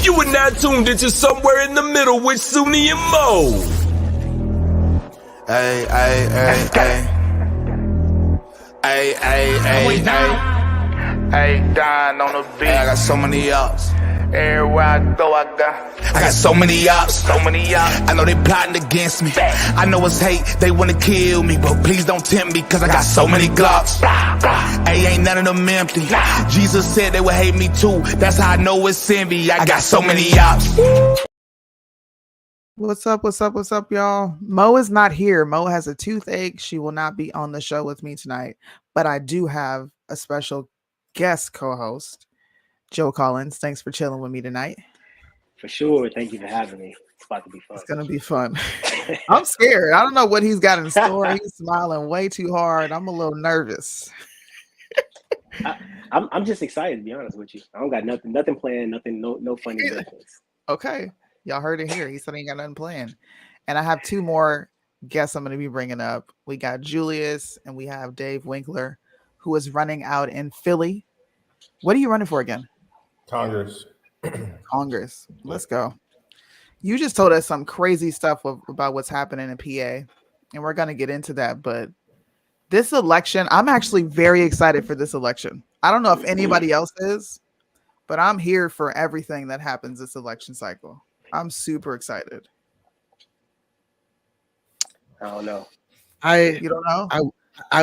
You are now tuned into Somewhere in the Middle with Soonie and Mo. Ay, ay, ay, ay. Ay, ay, ay, ay. Hey, dying on the beat. Ay, I got so many ups. Everywhere I go, I got so many ups. so many ups. I know they plotting against me. I know it's hate, they wanna kill me, but please don't tempt me, cause I got so many glocks. Hey, ain't none of them empty. Jesus said they would hate me too. That's how I know it's envy. I got so many ups. What's up, y'all? Mo is not here. Mo has a toothache. She will not be on the show with me tonight, but I do have a special guest co-host, Joe Collins. Thanks for chilling with me tonight. For sure. Thank you for having me. It's about to be fun. It's gonna be fun. I'm scared. I don't know what he's got in store. He's smiling way too hard. I'm a little nervous. I'm just excited, to be honest with you. I don't got nothing planned, no funny business. Okay. Y'all heard it here. He said he ain't got nothing planned. And I have two more guests I'm going to be bringing up. We got Julius and we have Dave Winkler, who is running out in Philly. What are you running for again? Congress. Let's go. You just told us some crazy stuff about what's happening in PA, and we're going to get into that. But this election, I'm actually very excited for this election. I don't know if anybody else is, but I'm here for everything that happens this election cycle. I'm super excited. I don't know. You don't know? I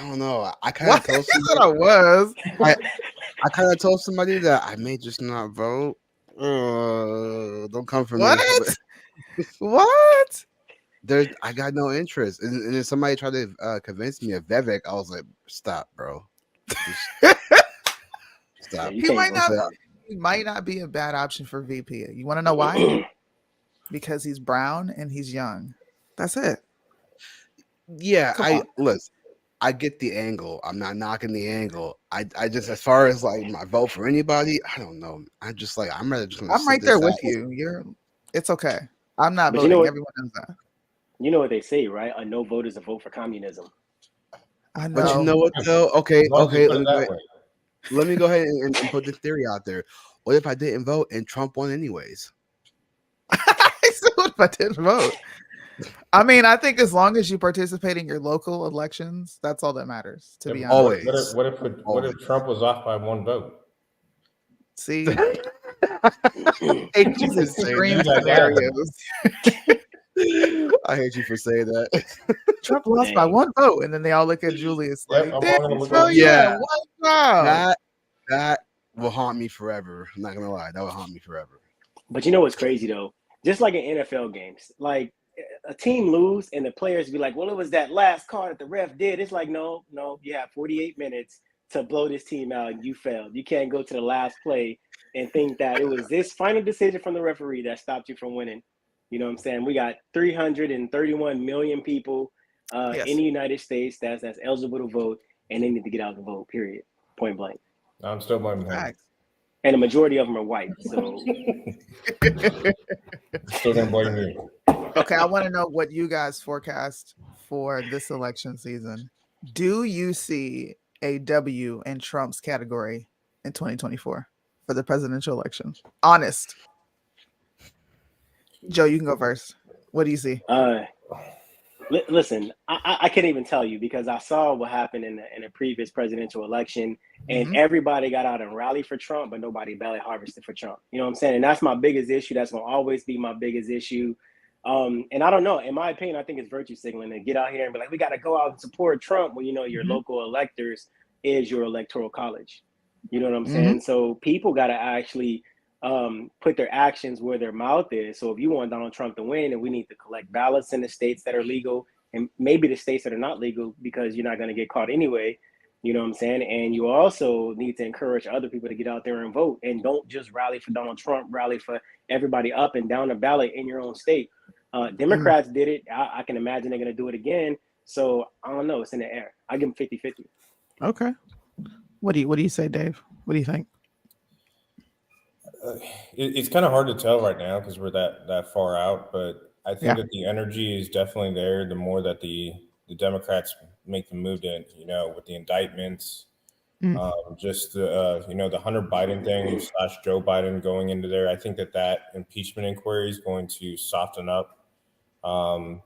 don't know. I kind of told somebody I kind of told somebody that I may just not vote. Don't come for me. What? I got no interest. And then somebody tried to convince me of Vivek. I was like, stop, bro. Stop. He might not be a bad option for VP. You want to know why? Because he's brown and he's young. That's it. Yeah, I get the angle. I'm not knocking the angle. I just, as far as like my vote for anybody, I don't know. I'm just like, I'm ready. I'm right there with you. It's okay. I'm not voting. Everyone knows that. You know what they say, right? A no vote is a vote for communism. I know. But you know what though? Okay. Let me go ahead and put this theory out there. What if I didn't vote and Trump won anyways? So what if I didn't vote? I mean, I think as long as you participate in your local elections, that's all that matters, to be honest. Always. What if Trump was off by one vote? See? Extreme scenarios. I hate you for saying that. Trump lost by one vote, and then they all look at Julius like, that will haunt me forever. I'm not gonna lie, that will haunt me forever. But you know what's crazy though? Just like in NFL games, like a team lose and the players be like, well, it was that last call that the ref did. It's like, no, you have 48 minutes to blow this team out and you failed. You can't go to the last play and think that it was this final decision from the referee that stopped you from winning. You know what I'm saying? We got 331 million people in the United States that's eligible to vote, and they need to get out and vote, period. Point blank. I'm still blaming him. And the majority of them are white, so. Still gonna blame you. Okay, I want to know what you guys forecast for this election season. Do you see a W in Trump's category in 2024 for the presidential election? Honest. Joe, you can go first. What do you see? Listen, I can't even tell you because I saw what happened in a previous presidential election, and everybody got out and rallied for Trump, but nobody ballot harvested for Trump. You know what I'm saying? And that's my biggest issue. That's going to always be my biggest issue. And I don't know. In my opinion, I think it's virtue signaling to get out here and be like, we got to go out and support Trump when, you know, your local electors is your electoral college. You know what I'm saying? So people got to actually put their actions where their mouth is. So if you want Donald Trump to win, and we need to collect ballots in the states that are legal and maybe the states that are not legal, because you're not going to get caught anyway. You know what I'm saying? And you also need to encourage other people to get out there and vote, and don't just rally for Donald Trump, rally for everybody up and down the ballot in your own state. Democrats did it. I can imagine they're going to do it again. So I don't know. It's in the air. I give them 50-50. Okay. What do you say, Dave? What do you think? It's kind of hard to tell right now because we're that far out, but I think that the energy is definitely there. The more that the Democrats make the move to, you know, with the indictments, Just the Hunter Biden thing / Joe Biden going into there. I think that impeachment inquiry is going to soften up, some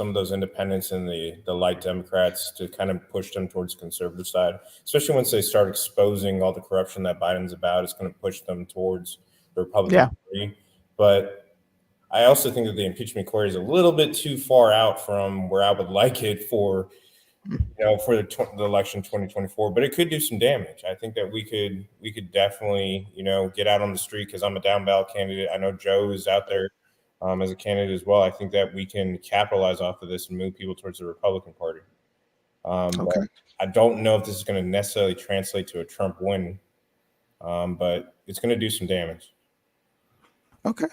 of those independents and the light Democrats to kind of push them towards the conservative side, especially once they start exposing all the corruption that Biden's about. It's going to push them towards the Republican Party. But I also think that the impeachment inquiry is a little bit too far out from where I would like it for the election 2024, but it could do some damage. I think that we could definitely, get out on the street, because I'm a down ballot candidate. I know Joe is out there as a candidate as well. I think that we can capitalize off of this and move people towards the Republican Party. But I don't know if this is going to necessarily translate to a Trump win, but it's going to do some damage. Okay.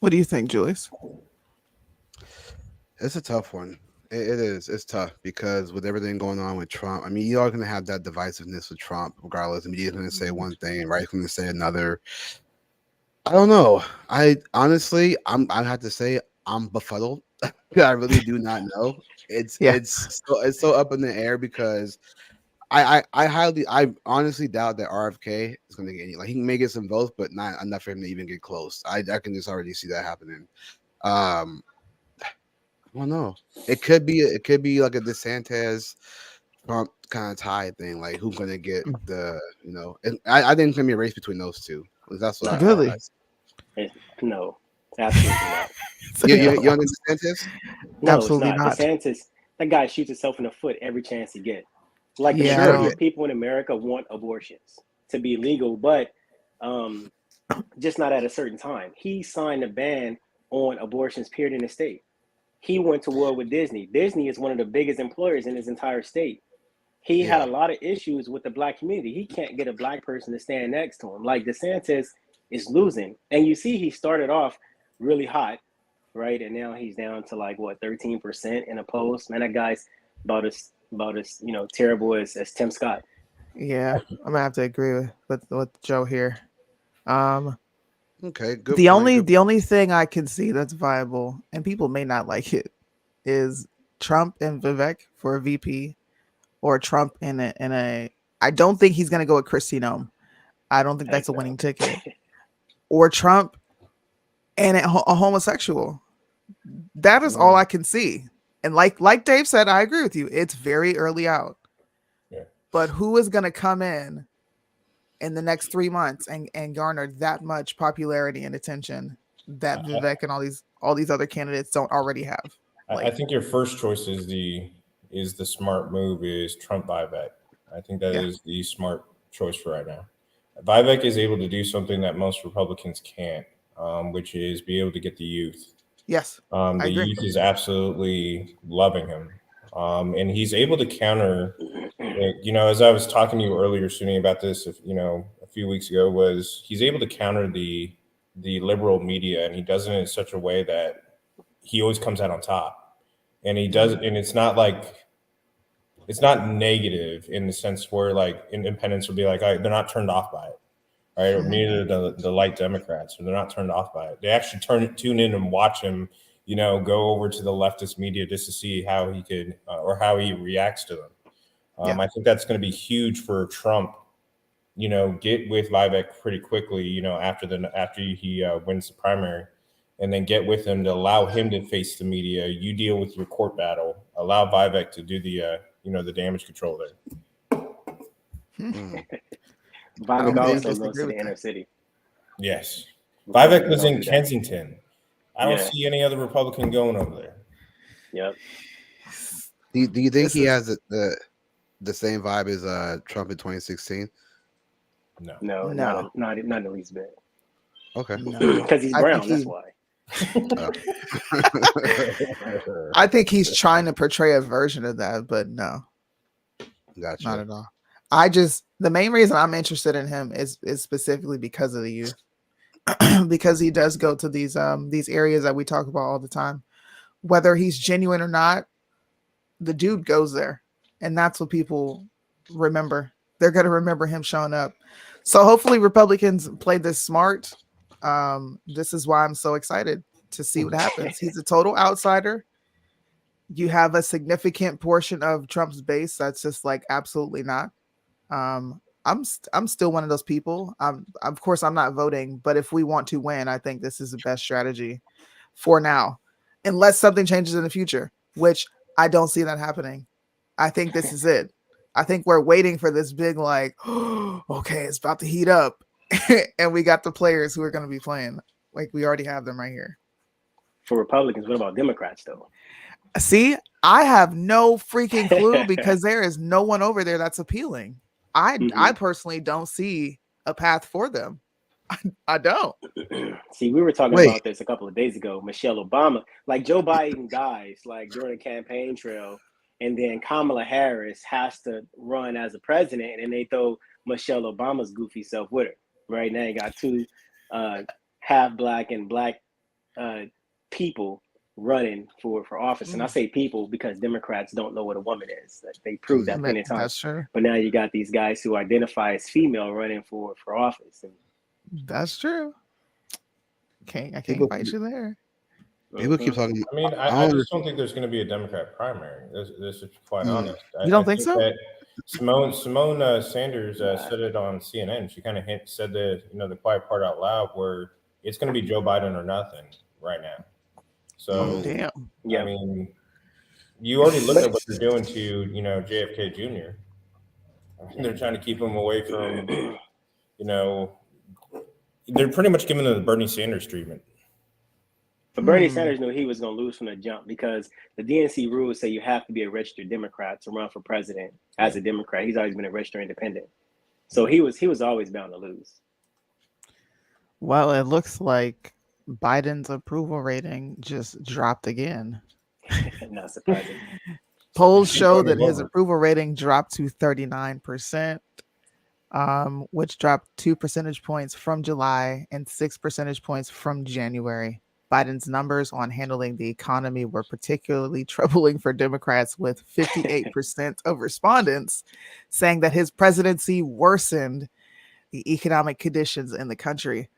What do you think, Julius? It's a tough one. It is. It's tough because with everything going on with Trump, I mean, you are going to have that divisiveness with Trump, regardless. The media is going to say one thing, and right's going to say another. I don't know. I have to say I'm befuddled. I really do not know. It's so up in the air because I honestly doubt that RFK is going to get any. Like, he may get some votes, but not enough for him to even get close. I can just already see that happening. I don't know. It could be like a DeSantis Trump kind of tie thing. Like, who's going to get the And I think it's going to be a race between those two. That's what really. No, absolutely not. You on DeSantis? No, absolutely it's not. DeSantis, that guy shoots himself in the foot every chance he gets. Like, the majority of people in America want abortions to be legal, but just not at a certain time. He signed a ban on abortions, period, in the state. He went to war with Disney. Disney is one of the biggest employers in his entire state. He had a lot of issues with the black community. He can't get a black person to stand next to him. Like, DeSantis is losing. And you see, he started off really hot, right? And now he's down to 13% in a post. Man, that guy's about as terrible as Tim Scott. Yeah, I'm gonna have to agree with Joe here. Okay, good. The only thing I can see that's viable, and people may not like it, is Trump and Vivek for a VP, or Trump in a. I don't think he's gonna go with Kristi Noem. I don't think that's a winning ticket. Or Trump and a homosexual. That is all I can see. And like Dave said, I agree with you. It's very early out. Yeah. But who is going to come in the next 3 months and garner that much popularity and attention that Vivek and all these other candidates don't already have? I think your first choice is the smart move is Trump Vivek. I think that is the smart choice for right now. Vivek is able to do something that most Republicans can't, which is be able to get the youth. Yes. The youth is absolutely loving him. And he's able to counter, as I was talking to you earlier, Soonie, about this, a few weeks ago, was he's able to counter the liberal media, and he does it in such a way that he always comes out on top. And he does it, and it's not negative in the sense where independents will be like, they're not turned off by it. Right, or neither the light Democrats, or they're not turned off by it. They actually tune in and watch him, go over to the leftist media just to see how he could or how he reacts to them. I think that's going to be huge for Trump. Get with Vivek pretty quickly. After he wins the primary, and then get with him to allow him to face the media. You deal with your court battle. Allow Vivek to do the damage control there. Vivek also goes to the inner city. Yes. Vivek was in Kensington. I don't see any other Republican going over there. Yep. Do you think he has the same vibe as Trump in 2016? No, not the least bit. Okay. Because he's brown, that's why. I think he's trying to portray a version of that, but no. Gotcha. Not at all. The main reason I'm interested in him is specifically because of the youth, because he does go to these areas that we talk about all the time, whether he's genuine or not. The dude goes there, and that's what people remember. They're going to remember him showing up. So hopefully Republicans play this smart. This is why I'm so excited to see what happens. He's a total outsider. You have a significant portion of Trump's base that's just absolutely not. I'm still one of those people. Of course I'm not voting, but if we want to win, I think this is the best strategy for now, unless something changes in the future, which I don't see that happening. I think this is it. I think we're waiting for this big, like, okay, it's about to heat up. And we got the players who are going to be playing. Like, we already have them right here. For Republicans, what about Democrats, though? See, I have no freaking clue because there is no one over there that's appealing. I personally don't see a path for them. I don't. See, we were talking about this a couple of days ago. Michelle Obama, like Joe Biden dies like during the campaign trail, and then Kamala Harris has to run as a president, and they throw Michelle Obama's goofy self with her. Right now, you got two half black and black people running for office. And I say people because Democrats don't know what a woman is. They proved that many times. That's true. But now you got these guys who identify as female running for office. And that's true. I can't fight you there. People keep talking. I mean, I just don't think there's going to be a Democrat primary. This is quite honest. You don't think so? Simone Sanders said it on CNN. She kind of said the quiet part out loud, where it's going to be Joe Biden or nothing right now. So, damn. Yeah. I mean, you already look at what they're doing to JFK Jr. I mean, they're trying to keep him away from they're pretty much giving him the Bernie Sanders treatment. But Bernie Sanders knew he was going to lose from the jump because the DNC rules say you have to be a registered Democrat to run for president as a Democrat. He's always been a registered independent. So he was always bound to lose. Well, it looks like Biden's approval rating just dropped again. Not surprising. Polls show that his approval rating dropped to 39%, which dropped 2 percentage points from July and 6 percentage points from January. Biden's numbers on handling the economy were particularly troubling for Democrats, with 58% of respondents saying that his presidency worsened the economic conditions in the country.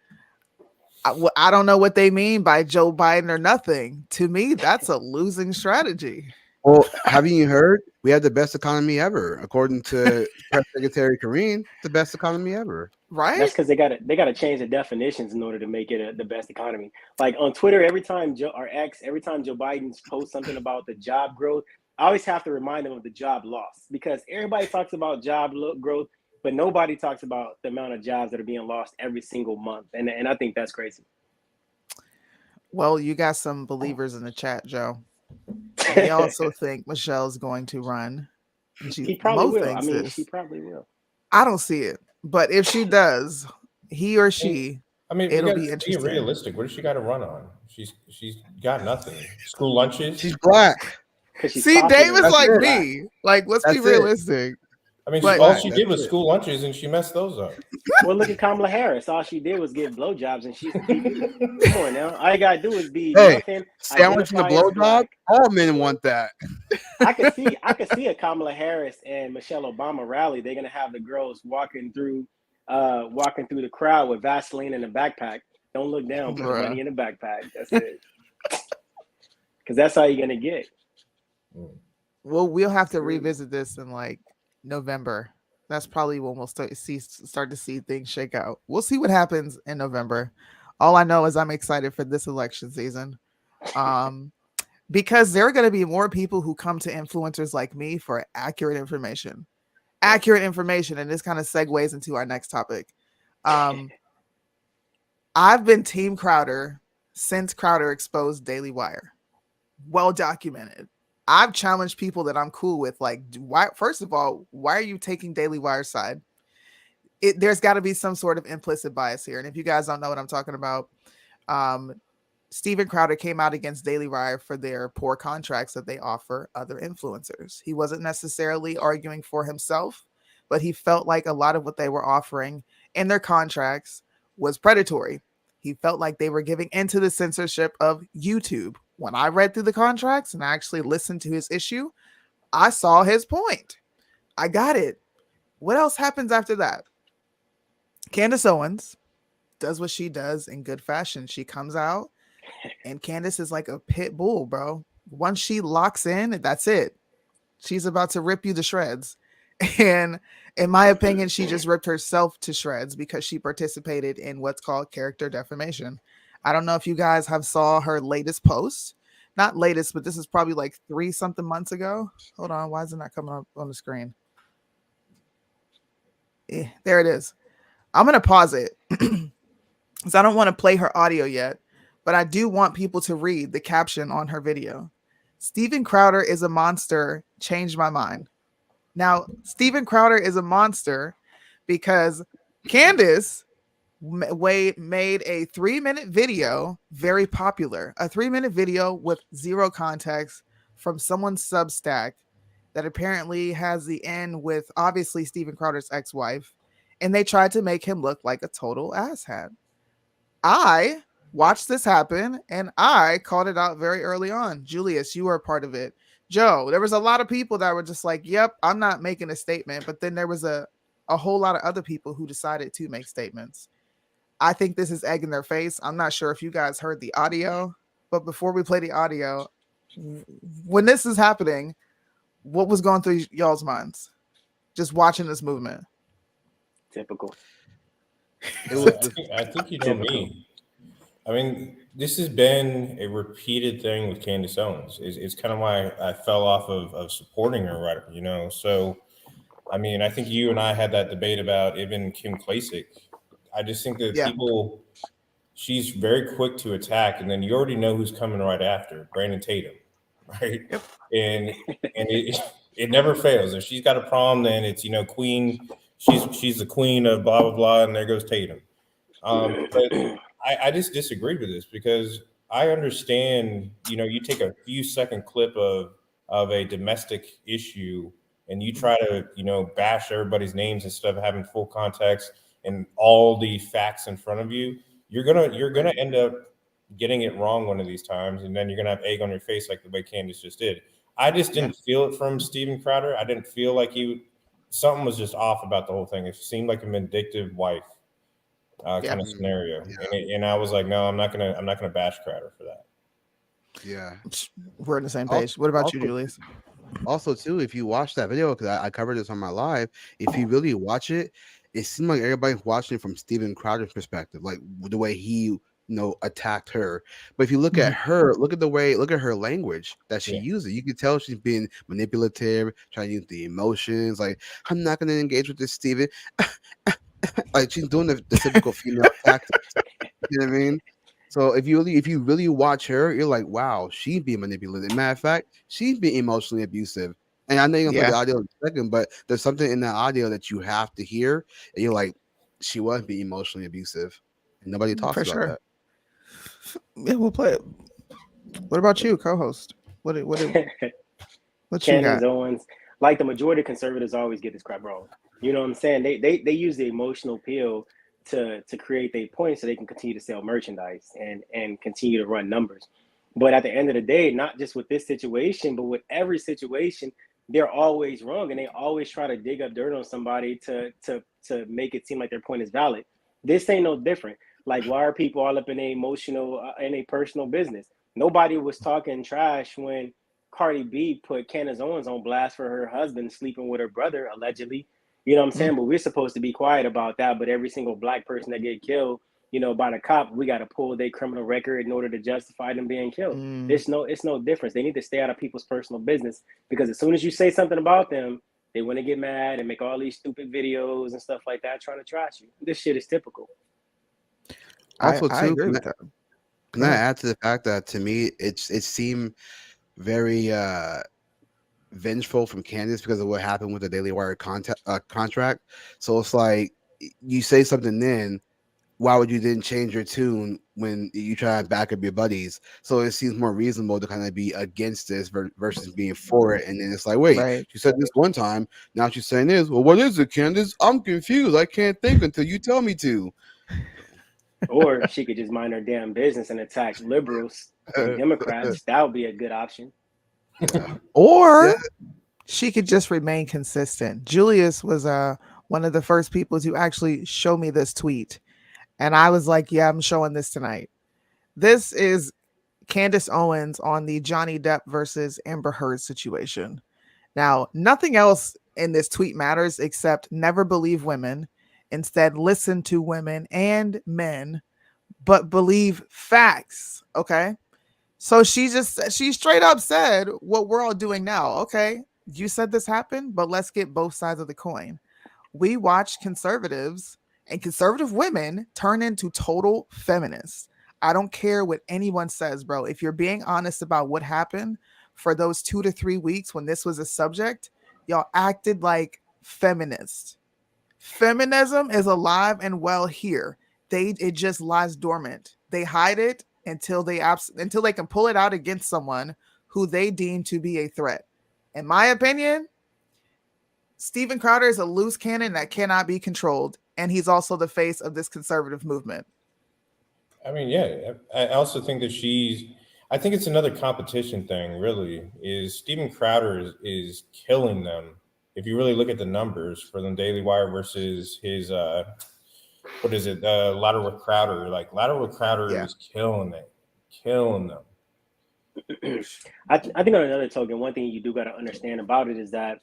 I don't know what they mean by Joe Biden or nothing. To me, that's a losing strategy. Well, haven't you heard? We have the best economy ever, according to Press Secretary Karine. The best economy ever, right? That's because they got to change the definitions in order to make it the best economy. Like on Twitter, every time Joe Biden posts something about the job growth, I always have to remind them of the job loss, because everybody talks about job growth, but nobody talks about the amount of jobs that are being lost every single month, and I think that's crazy. Well, you got some believers in the chat, Joe. They also think Michelle's going to run. He probably will. I mean, she probably will. I don't see it, but if she does, he or she, it'll be interesting. Be realistic. What does she got to run on? She's got nothing. School lunches. She's black. See, David's like me. Like, let's be realistic. I mean, all she did was school lunches, and she messed those up. Well, look at Kamala Harris. All she did was give blowjobs, and she's come on now. All you gotta do is be nothing. Sandwich and the blowjob. All men want that. I could see a Kamala Harris and Michelle Obama rally. They're gonna have the girls walking through the crowd with Vaseline in a backpack. Don't look down, put money in the backpack. That's it. Because that's all you're gonna get. Well, we'll have to revisit this in like November. That's probably when we'll start to see things shake out. We'll see what happens in November. All I know is I'm excited for this election season, because there are going to be more people who come to influencers like me for accurate information, and this kind of segues into our next topic. I've been Team Crowder since Crowder exposed Daily Wire. Well documented. I've challenged people that I'm cool with, like, why? First of all, why are you taking Daily Wire's side? There's got to be some sort of implicit bias here. And if you guys don't know what I'm talking about, Steven Crowder came out against Daily Wire for their poor contracts that they offer other influencers. He wasn't necessarily arguing for himself, but he felt like a lot of what they were offering in their contracts was predatory. He felt like they were giving into the censorship of YouTube. When I read through the contracts and I actually listened to his issue, I saw his point. I got it. What else happens after that? Candace Owens does what she does in good fashion. She comes out, and Candace is like a pit bull, bro. Once she locks in, that's it. She's about to rip you to shreds. And in my opinion, she just ripped herself to shreds because she participated in what's called character defamation. I don't know if you guys have saw her latest post. Not latest, but this is probably like 3 something months ago. Hold on, why is it not coming up on the screen? There it is. I'm going to pause it because I don't want to play her audio yet, but I do want people to read the caption on her video. Steven Crowder is a monster. Changed my mind. Now, Steven Crowder is a monster because Candace made a 3-minute video, very popular, a 3-minute video with zero context from someone's Substack that apparently has the end with obviously Steven Crowder's ex-wife, and they tried to make him look like a total asshat. I watched this happen and I called it out very early on. Julius, you were a part of it. Joe, there was a lot of people that were just like, yep, I'm not making a statement. But then there was a whole lot of other people who decided to make statements. I think this is egg in their face. I'm not sure if you guys heard the audio, but before we play the audio, when this is happening, what was going through y'all's minds? Just watching this movement. Typical. I think you know me. I mean, this has been a repeated thing with Candace Owens. It's kind of why I fell off of supporting her, right? You know, so I mean, I think you and I had that debate about even Kim Klacik. I just think that people, she's very quick to attack, and then you already know who's coming right after, Brandon Tatum, right? Yep. And it never fails. If she's got a problem, then it's, you know, queen. She's the queen of blah blah blah, and there goes Tatum. But I just disagree with this because I understand, you know, you take a few second clip of a domestic issue and you try to, you know, bash everybody's names instead of having full context and all the facts in front of you. You're gonna end up getting it wrong one of these times, and then you're gonna have egg on your face like the way Candace just did. I just didn't feel it from Steven Crowder. I didn't feel like something was just off about the whole thing. It seemed like a vindictive wife. Kind of scenario, and I was like, no, I'm not gonna bash Crowder for that. Yeah, we're on the same page. What about you, Julius? Also, too, if you watch that video, because I covered this on my live, if you really watch it, it seemed like everybody's watching it from Steven Crowder's perspective, like the way he, you know, attacked her. But if you look at her, look at her language that she uses. You can tell she's being manipulative, trying to use the emotions. Like, I'm not going to engage with this, Steven. Like, she's doing the typical female tactics. You know what I mean? So if you really watch her, you're like, wow, she's being manipulative. Matter of fact, she's being emotionally abusive. And I know you're gonna play the audio in a second, but there's something in that audio that you have to hear, and you're like, she was being emotionally abusive, and nobody talks about that. Yeah, we'll play it. What about you, co-host? What Candace Owens, like the majority of conservatives always get this crap wrong. You know what I'm saying? They use the emotional appeal to create their points so they can continue to sell merchandise and continue to run numbers. But at the end of the day, not just with this situation, but with every situation, they're always wrong, and they always try to dig up dirt on somebody to make it seem like their point is valid. This ain't no different. Like, why are people all up in a emotional, in a personal business? Nobody was talking trash when Cardi B put Candace Owens on blast for her husband sleeping with her brother, allegedly. You know what I'm saying? But we're supposed to be quiet about that. But every single black person that get killed, you know, by the cop, we got to pull their criminal record in order to justify them being killed. It's no difference. They need to stay out of people's personal business, because as soon as you say something about them, they want to get mad and make all these stupid videos and stuff like that trying to trash you. This shit is typical. Also, I agree with that. Can I add to the fact that to me it seemed very vengeful from Candace because of what happened with the Daily Wire contract. So it's like, you say something then, why would you then change your tune when you try to back up your buddies? So it seems more reasonable to kind of be against this versus being for it. And then it's like, wait, you said this one time, now she's saying this. Well, what is it, Candace? I'm confused. I can't think until you tell me to. Or she could just mind her damn business and attack liberals and Democrats. That would be a good option. Or she could just remain consistent. Julius was one of the first people to actually show me this tweet. And I was like, yeah, I'm showing this tonight. This is Candace Owens on the Johnny Depp versus Amber Heard situation. Now, nothing else in this tweet matters, except never believe women. Instead, listen to women and men, but believe facts. Okay. So she straight up said what we're all doing now. Okay. You said this happened, but let's get both sides of the coin. We watch conservatives and conservative women turn into total feminists. I don't care what anyone says, bro. If you're being honest about what happened for those 2 to 3 weeks when this was a subject, y'all acted like feminists. Feminism is alive and well here. It just lies dormant. They hide it until they can pull it out against someone who they deem to be a threat. In my opinion, Steven Crowder is a loose cannon that cannot be controlled, and he's also the face of this conservative movement. I mean, yeah, I also think that I think it's another competition thing, really, is Steven Crowder is killing them. If you really look at the numbers for the Daily Wire versus his, what is it, Louder with Crowder, like Louder with Crowder is killing them. I think on another token, one thing you do got to understand about it is that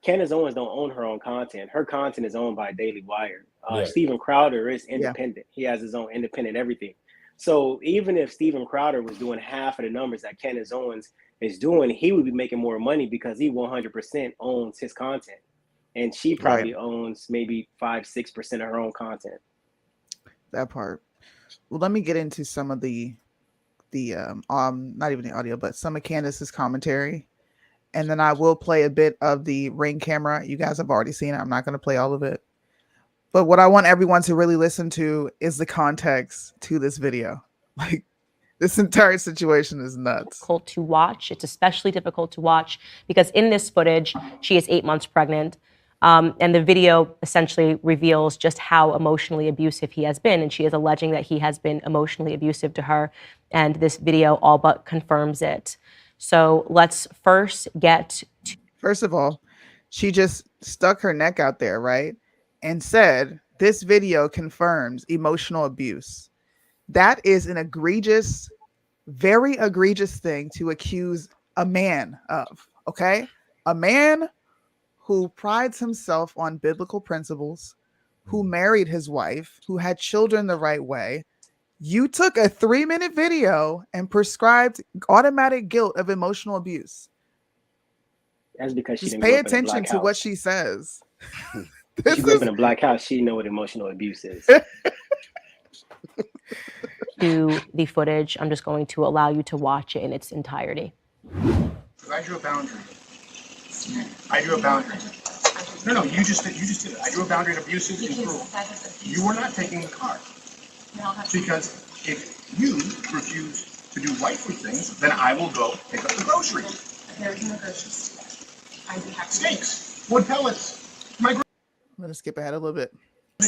Candace Owens don't own her own content. Her content is owned by Daily Wire. Steven Crowder is independent. He has his own independent everything. So even if Steven Crowder was doing half of the numbers that Candace Owens is doing, he would be making more money because he 100% owns his content. And she probably owns maybe 5-6% of her own content. That part. Well, let me get into some of the not even the audio, but some of Candace's commentary. And then I will play a bit of the Ring camera. You guys have already seen it. I'm not going to play all of it. But what I want everyone to really listen to is the context to this video. Like, this entire situation is nuts. Difficult to watch. It's especially difficult to watch because in this footage, she is 8 months pregnant. And the video essentially reveals just how emotionally abusive he has been. And she is alleging that he has been emotionally abusive to her. And this video all but confirms it. So let's first get to... First of all, she just stuck her neck out there, right? And said, this video confirms emotional abuse. That is an egregious, very egregious thing to accuse a man of, okay? A man who prides himself on biblical principles, who married his wife, who had children the right way. You took a 3-minute video and prescribed automatic guilt of emotional abuse. That's because she just didn't pay grow up in a attention black to house. what she says. She grew up in a black house. She know what emotional abuse is. To the footage, I'm just going to allow you to watch it in its entirety. I drew a boundary. I drew a boundary. No, you just did it. I drew a boundary of abusive and cruel. You were not taking the car. Because if you refuse to do wifely things, then I will go pick up the groceries. There's no groceries. I'd be happy. Steaks, wood pellets. I'm going to skip ahead a little bit.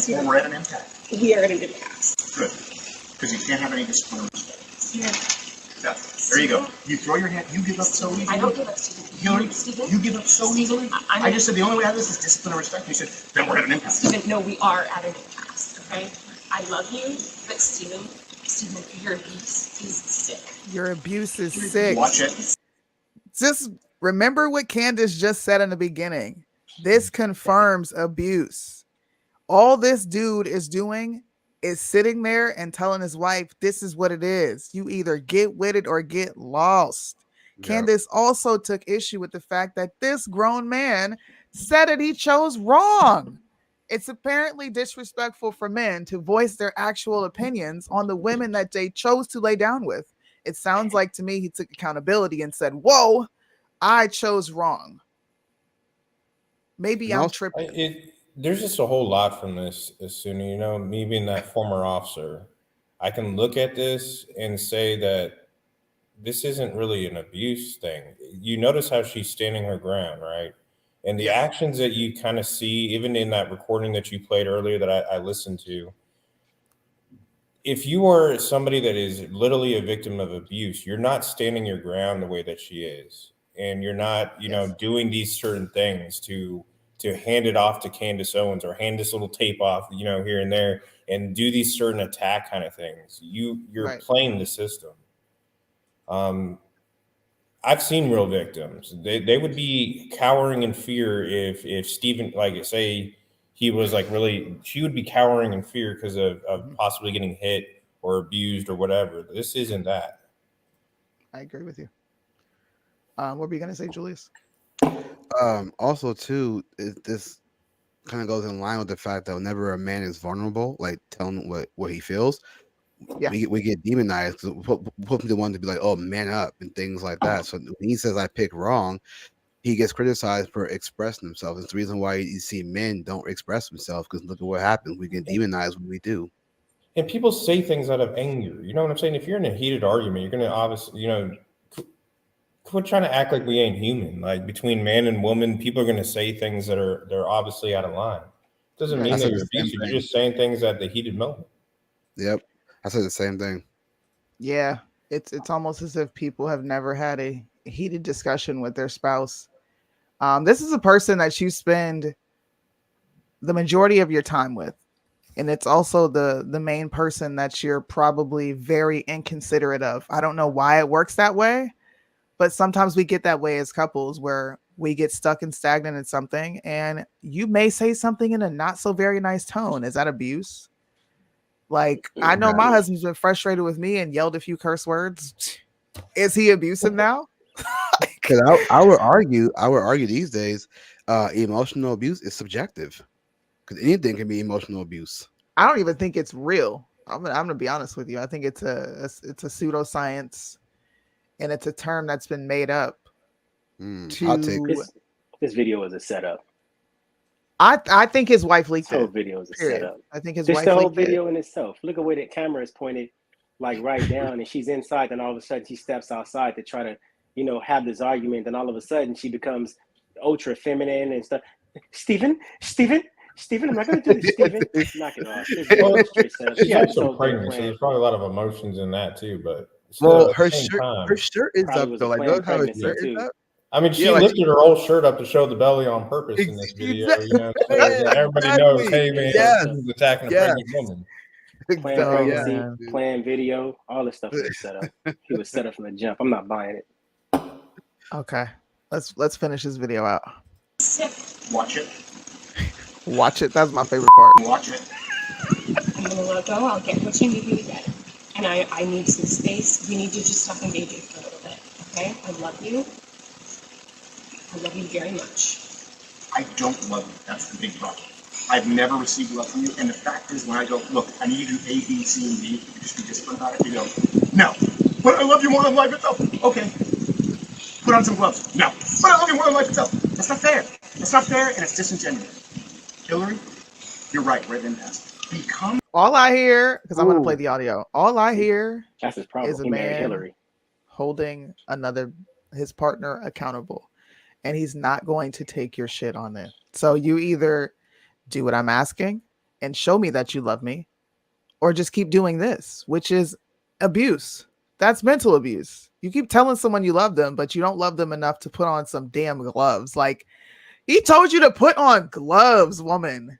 Well, we're at an impasse. We are at an impasse. Good. Because you can't have any discipline or respect. Yeah. There you go. You throw your hand. You give up so easily. I don't give up, Stephen. You give up so easily. I just said the only way out of this is discipline and respect. You said, then we're at an impasse. Stephen, no, we are at an impasse, okay? I love you, but Stephen, your abuse is sick. Your abuse is sick. Watch it. Just remember what Candace just said in the beginning. This confirms abuse. All this dude is doing is sitting there and telling his wife, this is what it is. You either get with it or get lost. Yep. Candace also took issue with the fact that this grown man said that he chose wrong. It's apparently disrespectful for men to voice their actual opinions on the women that they chose to lay down with. It sounds like to me he took accountability and said, whoa, I chose wrong. Maybe I'm tripping. There's just a whole lot from this, Soonie. You know, me being that former officer, I can look at this and say that this isn't really an abuse thing. You notice how she's standing her ground, right? And the actions that you kind of see, even in that recording that you played earlier that I listened to, if you are somebody that is literally a victim of abuse, you're not standing your ground the way that she is. And you're not, doing these certain things to hand it off to Candace Owens or hand this little tape off, here and there and do these certain attack kind of things. You're playing the system. I've seen real victims. They would be cowering in fear if Stephen, like say he was like really, she would be cowering in fear because of possibly getting hit or abused or whatever. This isn't that. I agree with you. What were you gonna say, Julius? Also, too, this kind of goes in line with the fact that whenever a man is vulnerable, like telling what he feels, we get demonized because put him to one to be like, oh, man up and things like that. So when he says I pick wrong, he gets criticized for expressing himself. It's the reason why you see men don't express themselves, because look at what happens. We get demonized when we do. And people say things out of anger. You know what I'm saying? If you're in a heated argument, you're going to obviously, quit trying to act like we ain't human. Like between man and woman, people are going to say things that they're obviously out of line. Doesn't mean that you're abusive. You're just saying things at the heated moment. Yep. I said the same thing. Yeah. It's almost as if people have never had a heated discussion with their spouse. This is a person that you spend the majority of your time with. And it's also the main person that you're probably very inconsiderate of. I don't know why it works that way, but sometimes we get that way as couples where we get stuck and stagnant in something, and you may say something in a not so very nice tone. Is that abuse? Like, I know my husband's been frustrated with me and yelled a few curse words. Is he abusive now? Because I would argue these days, emotional abuse is subjective. Because anything can be emotional abuse. I don't even think it's real. I'm gonna be honest with you. I think it's a pseudoscience, and it's a term that's been made up. I'll take this video is a setup. I think his wife leaked this whole it. video is a setup. I think his wife wife the whole leaked video it. in itself. Look at where the camera is pointed, like right down, and she's inside. Then all of a sudden, she steps outside to try to, have this argument. Then all of a sudden, she becomes ultra feminine and stuff. Stephen, I'm not going to do this, Stephen. Knock it off. She's also pregnant, so there's probably a lot of emotions in that too. But still, her shirt is up though. Like, look how her shirt is up. I mean, she lifted her whole shirt up to show the belly on purpose in this video. Everybody knows, hey man, she's attacking a pregnant woman. Planned pregnancy, planned video, all this stuff was set up. He was set up from the jump. I'm not buying it. Okay, let's finish this video out. Watch it. Watch it. That's my favorite part. Watch it. I'm gonna let go. I'll get what you need me to get. And I need some space. We need to just stop engaging for a little bit. Okay? I love you. I love you very much. I don't love you. That's the big problem. I've never received love from you. And the fact is, when I go, look, I need you to do A, B, C, and D, you just be disciplined about it. You go, no. But I love you more than life itself. Okay. Put on some gloves. No. But I love you more than life itself. That's not fair. That's not fair, and it's disingenuous. Hillary, you're right. Right in past. Become. All I hear, because I'm going to play the audio. All I hear That's his problem. is a man holding his partner accountable, and he's not going to take your shit on it. So you either do what I'm asking and show me that you love me, or just keep doing this, which is abuse. That's mental abuse. You keep telling someone you love them, but you don't love them enough to put on some damn gloves. Like, he told you to put on gloves, woman.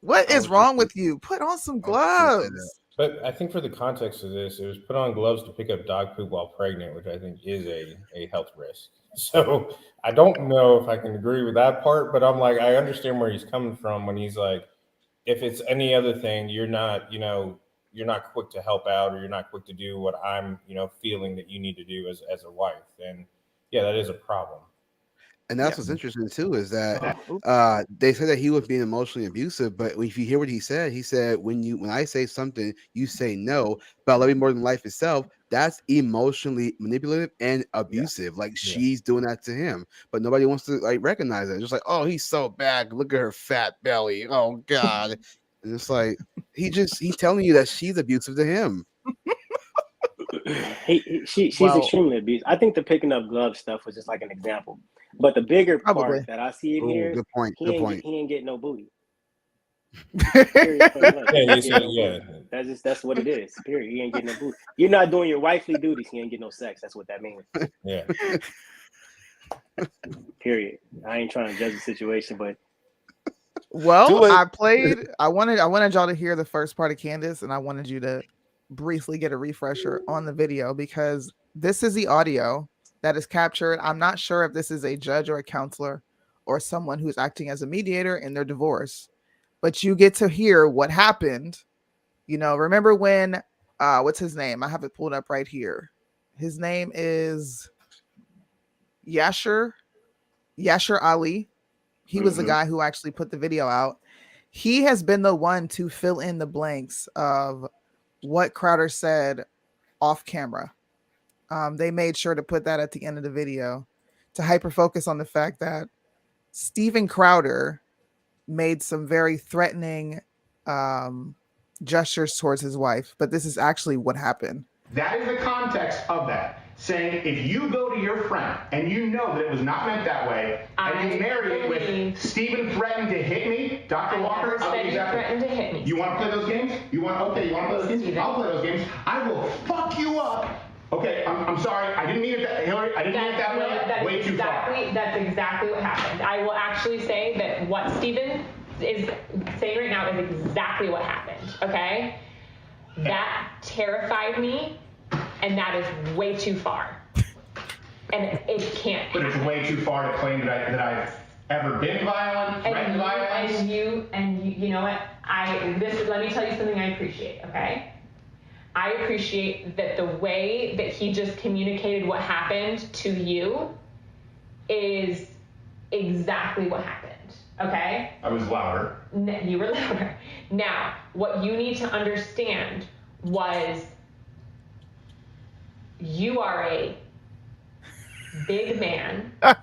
What is wrong with you? Put on some gloves. But I think for the context of this, it was put on gloves to pick up dog poop while pregnant, which I think is a health risk. So I don't know if I can agree with that part, but I'm like, I understand where he's coming from when he's like, if it's any other thing, you're not quick to help out, or you're not quick to do what I'm, feeling that you need to do as a wife. And yeah, that is a problem. And that's what's interesting too, is that they said that he was being emotionally abusive, but if you hear what he said, when I say something, you say no, but I love you more than life itself. That's emotionally manipulative and abusive. Like she's doing that to him, but nobody wants to recognize it. Just like, oh, he's so bad. Look at her fat belly. Oh God. And it's like he's telling you that she's abusive to him. She's extremely abusive. I think the picking up glove stuff was just like an example. But the bigger part that I see in here, good point. He ain't getting no booty. That's what it is. Period. He ain't getting no booty. You're not doing your wifely duties. He ain't getting no sex. That's what that means. Yeah. Period. I ain't trying to judge the situation, but I wanted y'all to hear the first part of Candace, and I wanted you to briefly get a refresher on the video, because this is the audio that is captured. I'm not sure if this is a judge or a counselor or someone who's acting as a mediator in their divorce, but you get to hear what happened. You know, remember when, what's his name? I have it pulled up right here. His name is Yasher Ali. He was the guy who actually put the video out. He has been the one to fill in the blanks of what Crowder said off camera. They made sure to put that at the end of the video to hyper focus on the fact that Steven Crowder made some very threatening gestures towards his wife, but this is actually what happened. That is the context of that. Saying if you go to your friend and you know that it was not meant that way, and you marry it with Stephen threatened to hit me, Dr. Walker, threatened to hit me. You want to play those games? You want to play those games? I'll play those games. I will fuck you up. Okay, I'm sorry. I didn't mean it that, Hillary. I didn't mean it that way. Way too far. That's exactly what happened. I will actually say that what Stephen is saying right now is exactly what happened. Okay, that terrified me. And that is way too far. And it can't. But it's way too far to claim that I've ever been violent, threatened violence. And you know what? Let me tell you something I appreciate, okay? I appreciate that the way that he just communicated what happened to you is exactly what happened, okay? I was louder. You were louder. Now, what you need to understand was you are a big man. I'm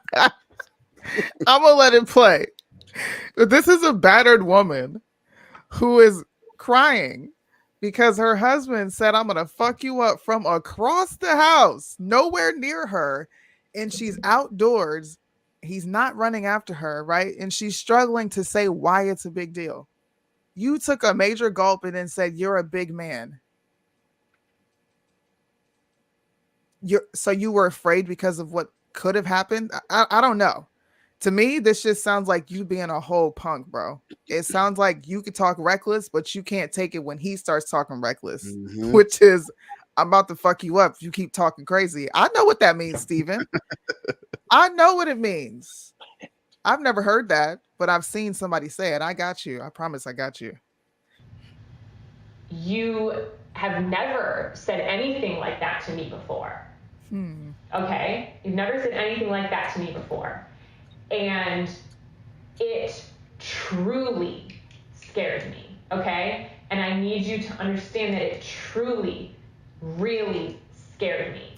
gonna let it play. This is a battered woman who is crying because her husband said, I'm gonna fuck you up from across the house, nowhere near her, and she's outdoors. He's not running after her, right? And she's struggling to say why it's a big deal. You took a major gulp and then said, you're a big man. So you were afraid because of what could have happened? I don't know. To me, this just sounds like you being a whole punk, bro. It sounds like you could talk reckless, but you can't take it when he starts talking reckless, which is, I'm about to fuck you up if you keep talking crazy. I know what that means, Steven. I know what it means. I've never heard that, but I've seen somebody say it. I got you. I promise I got you. You have never said anything like that to me before. Okay? You've never said anything like that to me before. And it truly scared me, okay? And I need you to understand that it truly, really scared me.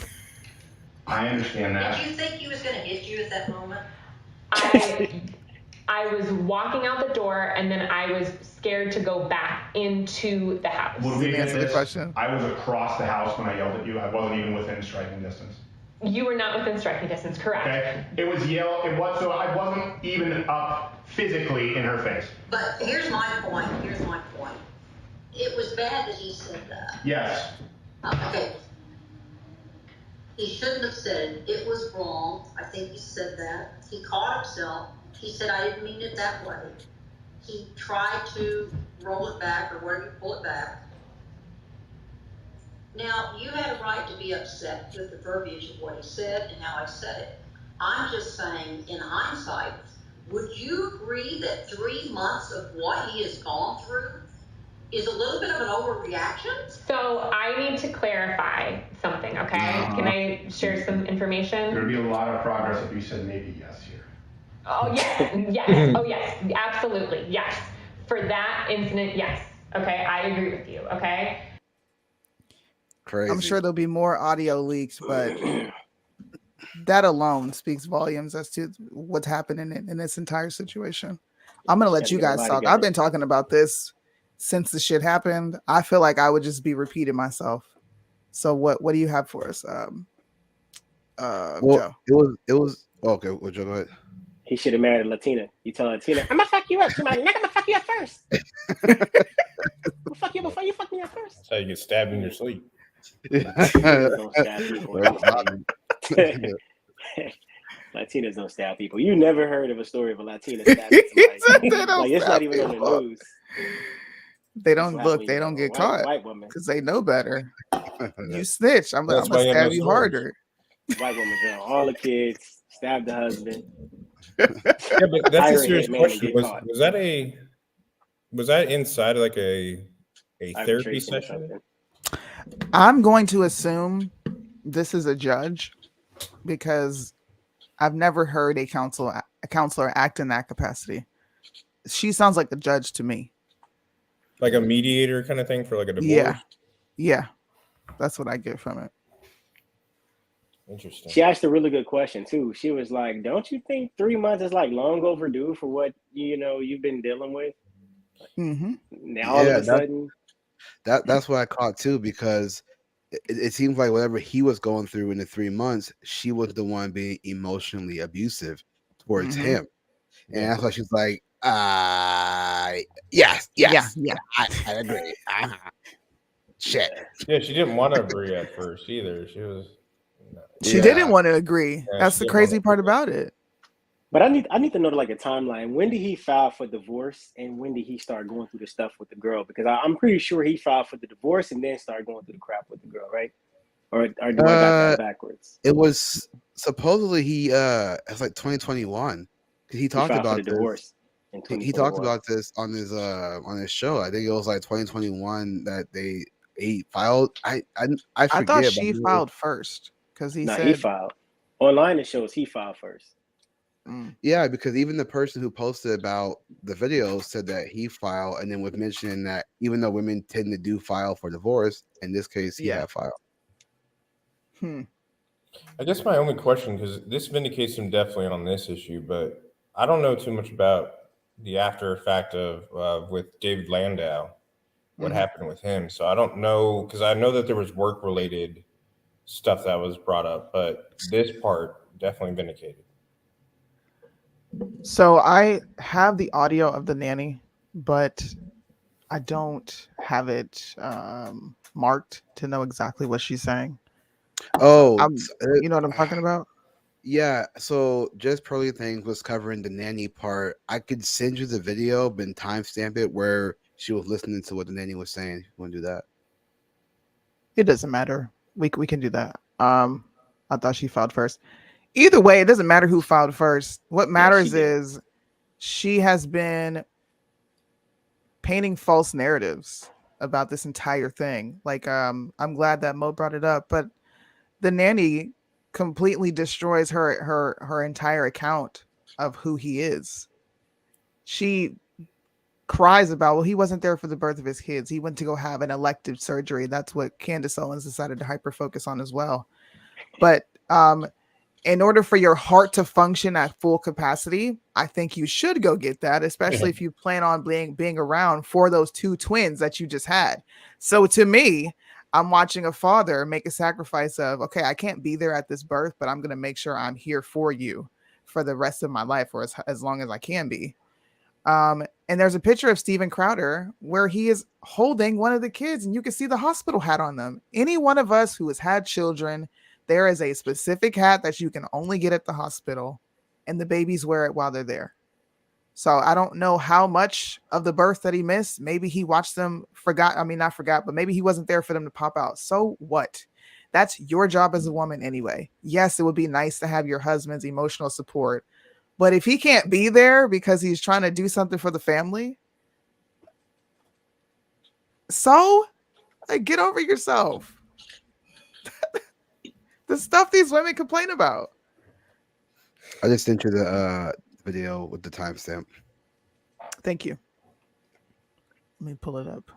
I understand that. Did you think he was going to hit you at that moment? I was walking out the door, and then I was scared to go back into the house. Would we answer the question? I was across the house when I yelled at you. I wasn't even within striking distance. You were not within striking distance, correct? Okay. It was so I wasn't even up physically in her face. But here's my point. It was bad that he said that. Yes. Okay. He shouldn't have said it. It was wrong. I think he said that. He caught himself. He said, I didn't mean it that way. He tried to roll it back or whatever, pull it back. Now, you had a right to be upset with the verbiage of what he said and how I said it. I'm just saying, in hindsight, would you agree that 3 months of what he has gone through is a little bit of an overreaction? So I need to clarify something, okay? Can I share some information? There would be a lot of progress if you said maybe yes here. Oh, yes. Oh, yes. Absolutely. Yes. For that incident, yes. Okay. I agree with you. Okay. Crazy. I'm sure there'll be more audio leaks, but that alone speaks volumes as to what's happening in this entire situation. I'm going to let you guys talk. I've been talking about this since the shit happened. I feel like I would just be repeating myself. So what do you have for us? Joe? It was okay. Well, Joe, go ahead. He should have married a Latina. You tell a Latina, I'm gonna fuck you up. Somebody, I'm gonna fuck you up first. I'll fuck you before you fuck me up first. That's how you get stabbed in your sleep. Don't stab people. Latinas don't stab people. You never heard of a story of a Latina stabbing somebody. Like, it's not even on the news. They don't look. They don't get caught because they know better. You snitch. I'm gonna stab you harder. White woman drown all the kids, stab the husband. Yeah, but that's a Hire a serious hitman and question. get caught. Was that inside of like a therapy Arbitration or session? something. I'm going to assume this is a judge because I've never heard a counselor act in that capacity. She sounds like the judge to me. Like a mediator kind of thing for like a divorce? Yeah. That's what I get from it. Interesting. She asked a really good question too. She was like, "Don't you think 3 months is like long overdue for what you've been dealing with?" Mm-hmm. Now all of a sudden, that's what I caught too, because it seems like whatever he was going through in the 3 months, she was the one being emotionally abusive towards him, and that's why she's like, yes, Yeah. I agree. Shit. Yeah, she didn't want to agree at first either. She didn't want to agree. Yeah, That's she the didn't crazy wanna part agree. about it. but I need to know like a timeline. When did he file for divorce, and when did he start going through the stuff with the girl? Because I'm pretty sure he filed for the divorce and then started going through the crap with the girl, right? Or do I got that backwards? It was supposedly it's like 2021. He talked filed for about the this. divorce in He talked 2021. about this on his show. I think it was like 2021 that he filed. I I forget. thought but she filed first because he He said filed. Online it shows he filed first. Yeah, because even the person who posted about the video said that he filed, and then was mentioning that even though women tend to do file for divorce, in this case he had filed. I guess my only question, because this vindicates him definitely on this issue, but I don't know too much about the after effect of with David Landau, what happened with him. So I don't know, because I know that there was work related stuff that was brought up, but this part definitely vindicated. So I have the audio of the nanny, but I don't have it marked to know exactly what she's saying. Oh, you know what I'm talking about? Yeah, so Just Pearly Things was covering the nanny part. I could send you the video, but timestamp it where she was listening to what the nanny was saying. You want to do that? It doesn't matter. We can do that. I thought she filed first. Either way, it doesn't matter who filed first. What matters is she has been painting false narratives about this entire thing. Like, I'm glad that Mo brought it up, but the nanny completely destroys her entire account of who he is. She cries about, well, he wasn't there for the birth of his kids. He went to go have an elective surgery. That's what Candace Owens decided to hyper focus on as well. But in order for your heart to function at full capacity, I think you should go get that, especially if you plan on being around for those two twins that you just had. So to me, I'm watching a father make a sacrifice of, okay, I can't be there at this birth, but I'm going to make sure I'm here for you for the rest of my life, or as long as I can be. And there's a picture of Steven Crowder where he is holding one of the kids, and you can see the hospital hat on them. Any one of us who has had children, there is a specific hat that you can only get at the hospital, and the babies wear it while they're there. So I don't know how much of the birth that he missed. Maybe he watched them, not forgot, but maybe he wasn't there for them to pop out. So what? That's your job as a woman anyway. Yes, it would be nice to have your husband's emotional support, but if he can't be there because he's trying to do something for the family, so get over yourself. The stuff these women complain about. I just sent you the video with the timestamp. Thank you. Let me pull it up.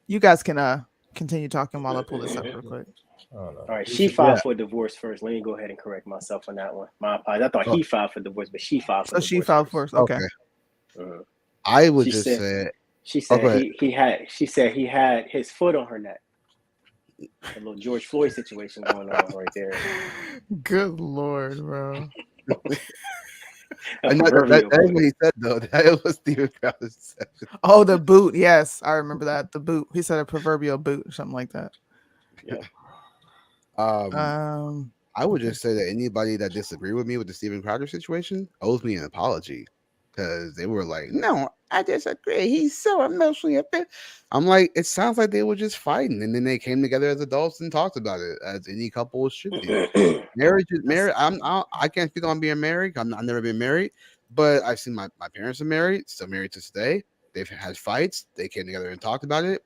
You guys can continue talking while I pull this up real quick. All right, she filed for divorce first. Let me go ahead and correct myself on that one. My apologies. I thought he filed for divorce, but she filed for divorce. So she filed first. Okay. I would just say. She said She said he had his foot on her neck. A little George Floyd situation going on right there. Good Lord, bro. That's what he said, though. That was Steven Crowder said. Oh, the boot. Yes, I remember that. The boot. He said a proverbial boot or something like that. Yeah. I would just say that anybody that disagreed with me with the Steven Crowder situation owes me an apology, because they were like, "No, I disagree. He's so emotionally affected. I'm like, it sounds like they were just fighting, and then they came together as adults and talked about it, as any couple should do. Marriage is marriage. I can't speak on being married. I've never been married, but I've seen my parents are married, still married to this day. They've had fights. They came together and talked about it.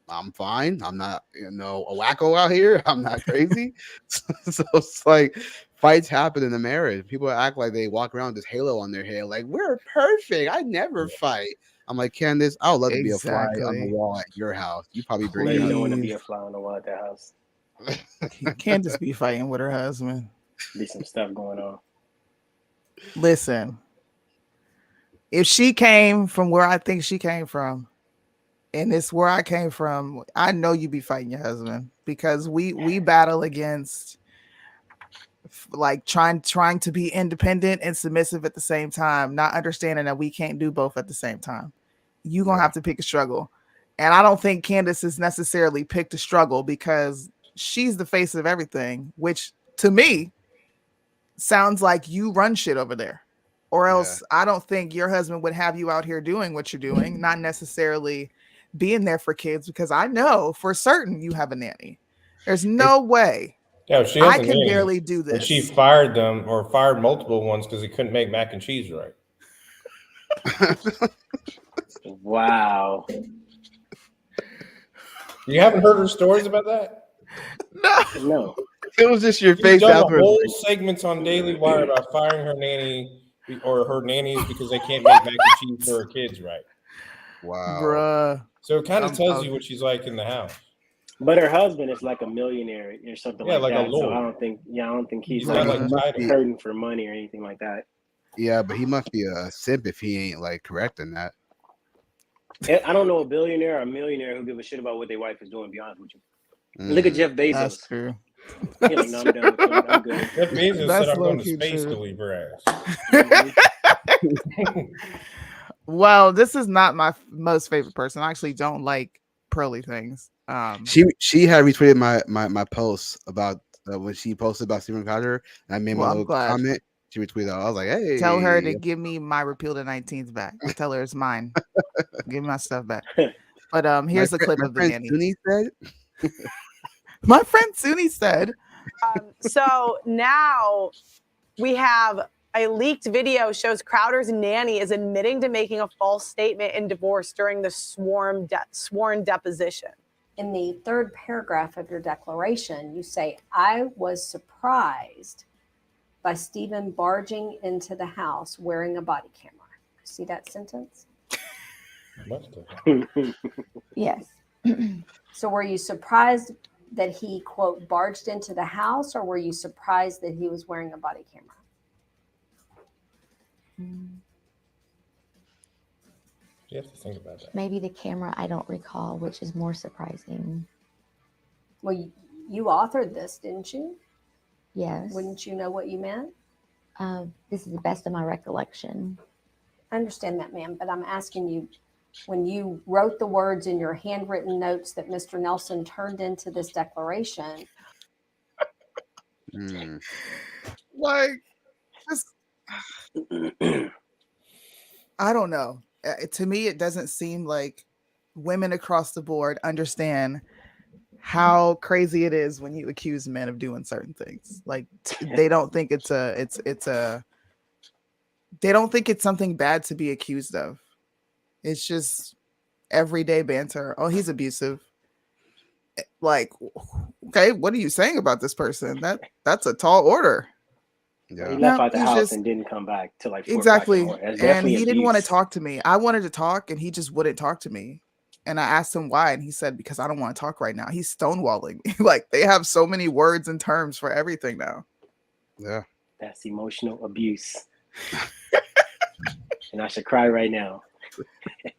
I'm fine. I'm not, a wacko out here. I'm not crazy. So it's like fights happen in the marriage. People act like they walk around with this halo on their head, like we're perfect. I never fight. I'm like, Candace, I would love to be a fly on the wall at your house. You probably bring Lady it don't up. want to be a fly on the wall at their house. Candace be fighting with her husband. Be some stuff going on. Listen, if she came from where I think she came from, and it's where I came from, I know you be fighting your husband, because we battle against like trying to be independent and submissive at the same time, not understanding that we can't do both at the same time. You're gonna have to pick a struggle. And I don't think Candace has necessarily picked a struggle, because she's the face of everything, which to me sounds like you run shit over there. Or else I don't think your husband would have you out here doing what you're doing, not necessarily being there for kids, because I know for certain you have a nanny. There's no way she has I a can nanny, barely do this. And she fired them, or fired multiple ones, because he couldn't make mac and cheese right. Wow. You haven't heard her stories about that? No. It was just your She's face done after. whole segments on Daily Wire about firing her nanny or her nannies because they can't make mac and cheese for her kids right. Wow. Bruh. So it kind of tells you what she's like in the house. But her husband is like a millionaire or something like like a that. So lord. I don't think he's got, like like, hurting for money or anything like that. Yeah, but he must be a simp if he ain't like correcting that. I don't know a billionaire or a millionaire who give a shit about what their wife is doing, to be honest with you. Look at Jeff Bezos. That's true. He's like, no, I'm done with him. I'm good. Jeff Bezos That's said I'm going to low-key space true. to leave her ass. Well, this is not my most favorite person. I actually don't like pearly things. She had retweeted my post about when she posted about Stephen Carter, and I made my little comment. She retweeted. I was like, "Hey, tell her to give me my repeal the 19th back. Tell her it's mine. Give me my stuff back." But here's a clip of the nanny. Soonie said. My friend Soonie said. So now we have a leaked video shows Crowder's nanny is admitting to making a false statement in divorce during the sworn deposition. In the third paragraph of your declaration, you say, I was surprised by Stephen barging into the house wearing a body camera. See that sentence? Yes. So were you surprised that he, quote, barged into the house, or were you surprised that he was wearing a body camera? You have to think about that. Maybe the camera, I don't recall, which is more surprising. Well, you authored this, didn't you? Yes. Wouldn't you know what you meant? This is the best of my recollection. I understand that, ma'am, but I'm asking you, when you wrote the words in your handwritten notes that Mr. Nelson turned into this declaration. Like, just, I don't know. To me, it doesn't seem like women across the board understand how crazy it is when you accuse men of doing certain things. Like they don't think they don't think it's something bad to be accused of. It's just everyday banter. Oh, he's abusive. Like, okay, what are you saying about this person? That's a tall order. Yeah. He left out the house and didn't come back till like 4 exactly. And he didn't want to talk to me. I wanted to talk, and he just wouldn't talk to me. And I asked him why, and he said, because I don't want to talk right now. He's stonewalling me. Like, they have so many words and terms for everything now. Yeah. That's emotional abuse. And I should cry right now.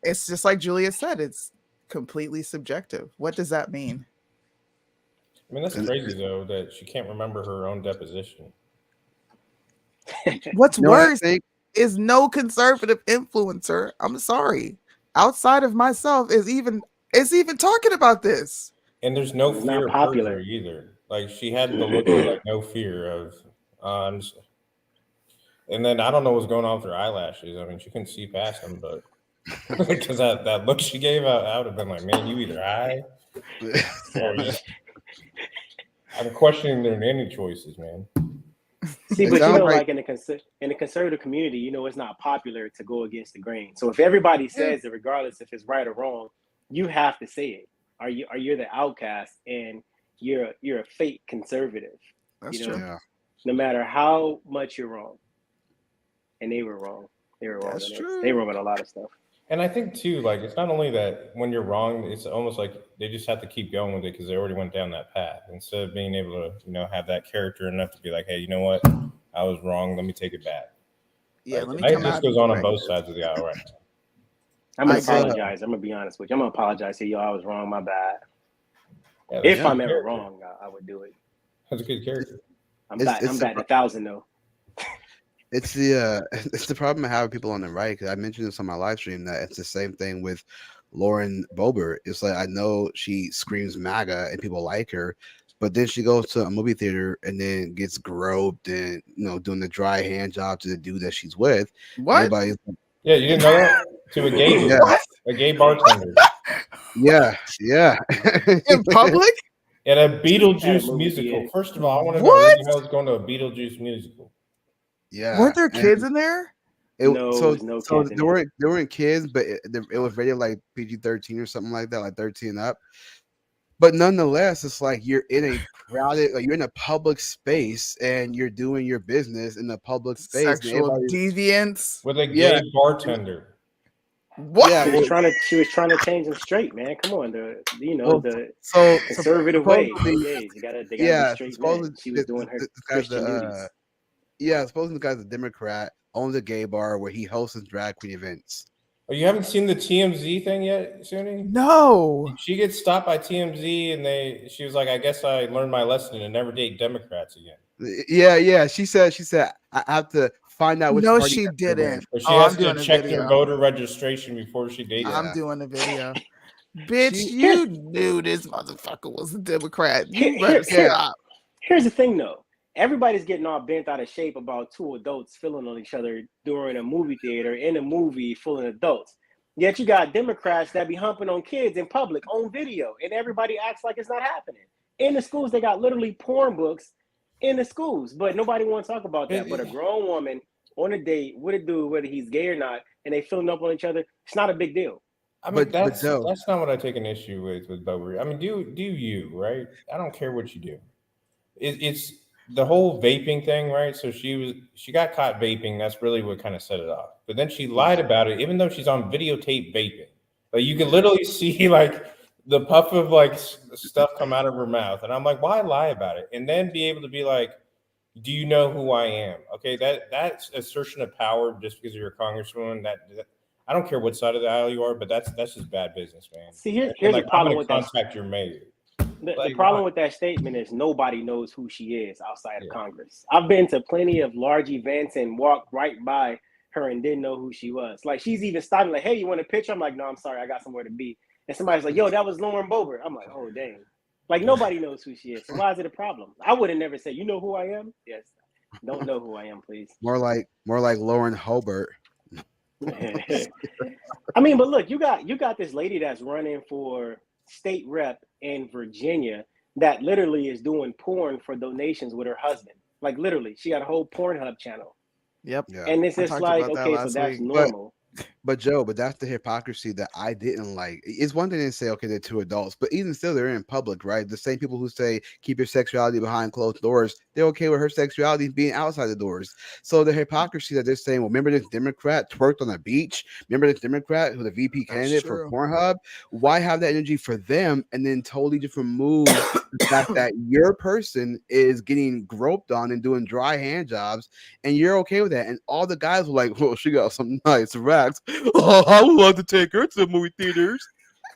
It's just like Julia said, it's completely subjective. What does that mean? I mean, that's crazy, though, that she can't remember her own deposition. What's worse is no conservative influencer, I'm sorry, outside of myself is even talking about this. And there's no fear of popular either. Like, she had the look of like no fear of and then I don't know what's going on with her eyelashes. I mean, she couldn't see past them, but Because that look she gave out, I would have been like, man, you either high or I'm questioning their nanny choices, man. See, but like in the conservative community, it's not popular to go against the grain. So if everybody says it, regardless if it's right or wrong, you have to say it. Are you the outcast and you're a fake conservative? That's true. Yeah. No matter how much you're wrong, and they were wrong. They were wrong. That's true. They were wrong on a lot of stuff. And I think too, like it's not only that when you're wrong, it's almost like they just have to keep going with it because they already went down that path. Instead of being able to, have that character enough to be like, hey, you know what, I was wrong. Let me take it back. Yeah, let me. This goes on both sides of the aisle right now. I'm gonna apologize. I'm gonna be honest with you. I'm gonna apologize to y'all. I was wrong. My bad. Yeah, if I'm ever wrong, I would do it. That's a good character. I'm batting 1,000 though. It's the problem I have with people on the right, because I mentioned this on my live stream that it's the same thing with Lauren Boebert. It's like, I know she screams MAGA and people like her, but then she goes to a movie theater and then gets groped and doing the dry hand job to the dude that she's with. What? Yeah, you didn't know that? To a gay bartender. Yeah. In public? At a Beetlejuice musical. First of all, I want to know what the hell is going to a Beetlejuice musical. Yeah. Weren't there kids in there? So there weren't kids, but it was rated like PG-13 or something like that, like 13 up. But nonetheless, it's like you're in a crowded, like you're in a public space and you're doing your business in the public space. Sexual deviance with a gay bartender. What? Yeah, she was trying to change them straight, man. Come on, the conservative way. You gotta be straight, man. She was doing her Christian duties. Supposedly the guy's a Democrat, owns a gay bar where he hosts drag queen events. Oh, you haven't seen the TMZ thing yet, Soonie? No. She gets stopped by TMZ and she was like, I guess I learned my lesson and never date Democrats again. Yeah. She said I have to find out which No, party she didn't. But she has to check their voter registration before she dates. I'm doing the video. Bitch, you knew this motherfucker was a Democrat. You better stop. Here's the thing, though. Everybody's getting all bent out of shape about two adults feeling on each other during a movie theater in a movie full of adults. Yet you got Democrats that be humping on kids in public on video, and everybody acts like it's not happening. In the schools, they got literally porn books in the schools, but nobody wants to talk about that. But a grown woman on a date with a dude, whether he's gay or not, and they filling up on each other, it's not a big deal. I mean, that's not what I take an issue with Boebert. I mean, do you, right? I don't care what you do. It's the whole vaping thing, right? So she got caught vaping. That's really what kind of set it off. But then she lied about it, even though she's on videotape vaping. Like you can literally see like the puff of like stuff come out of her mouth, and I'm like, why lie about it? And then be able to be like, do you know who I am? Okay, that's assertion of power just because you're a congresswoman. That I don't care what side of the aisle you are, but that's just bad business, man. See, here's the problem with that. Contact your mayor. The problem with that statement is nobody knows who she is outside of Congress. I've been to plenty of large events and walked right by her and didn't know who she was. Like she's even stopping like, hey, you want a picture? I'm like, no, I'm sorry, I got somewhere to be. And somebody's like, yo, that was Lauren Boebert. I'm like, oh, dang. Like nobody knows who she is. So why is it a problem? I would have never said, you know who I am? Yes. Don't know who I am, please. More like Lauren Hobart. I mean, but look, you got this lady that's running for state rep in Virginia that literally is doing porn for donations with her husband. Like literally, she got a whole Pornhub channel. Yep. Yeah. And it's just like, okay, so that's normal. But Joe, that's the hypocrisy that I didn't like. It's one thing to say, okay, they're two adults, but even still, they're in public, right? The same people who say keep your sexuality behind closed doors, they're okay with her sexuality being outside the doors. So the hypocrisy that they're saying, well, remember this Democrat twerked on the beach? Remember this Democrat who's the VP candidate for Pornhub? Why have that energy for them and then totally different move the fact that your person is getting groped on and doing dry hand jobs and you're okay with that? And all the guys were like, well, she got some nice racks. Oh, I would love to take her to the movie theaters.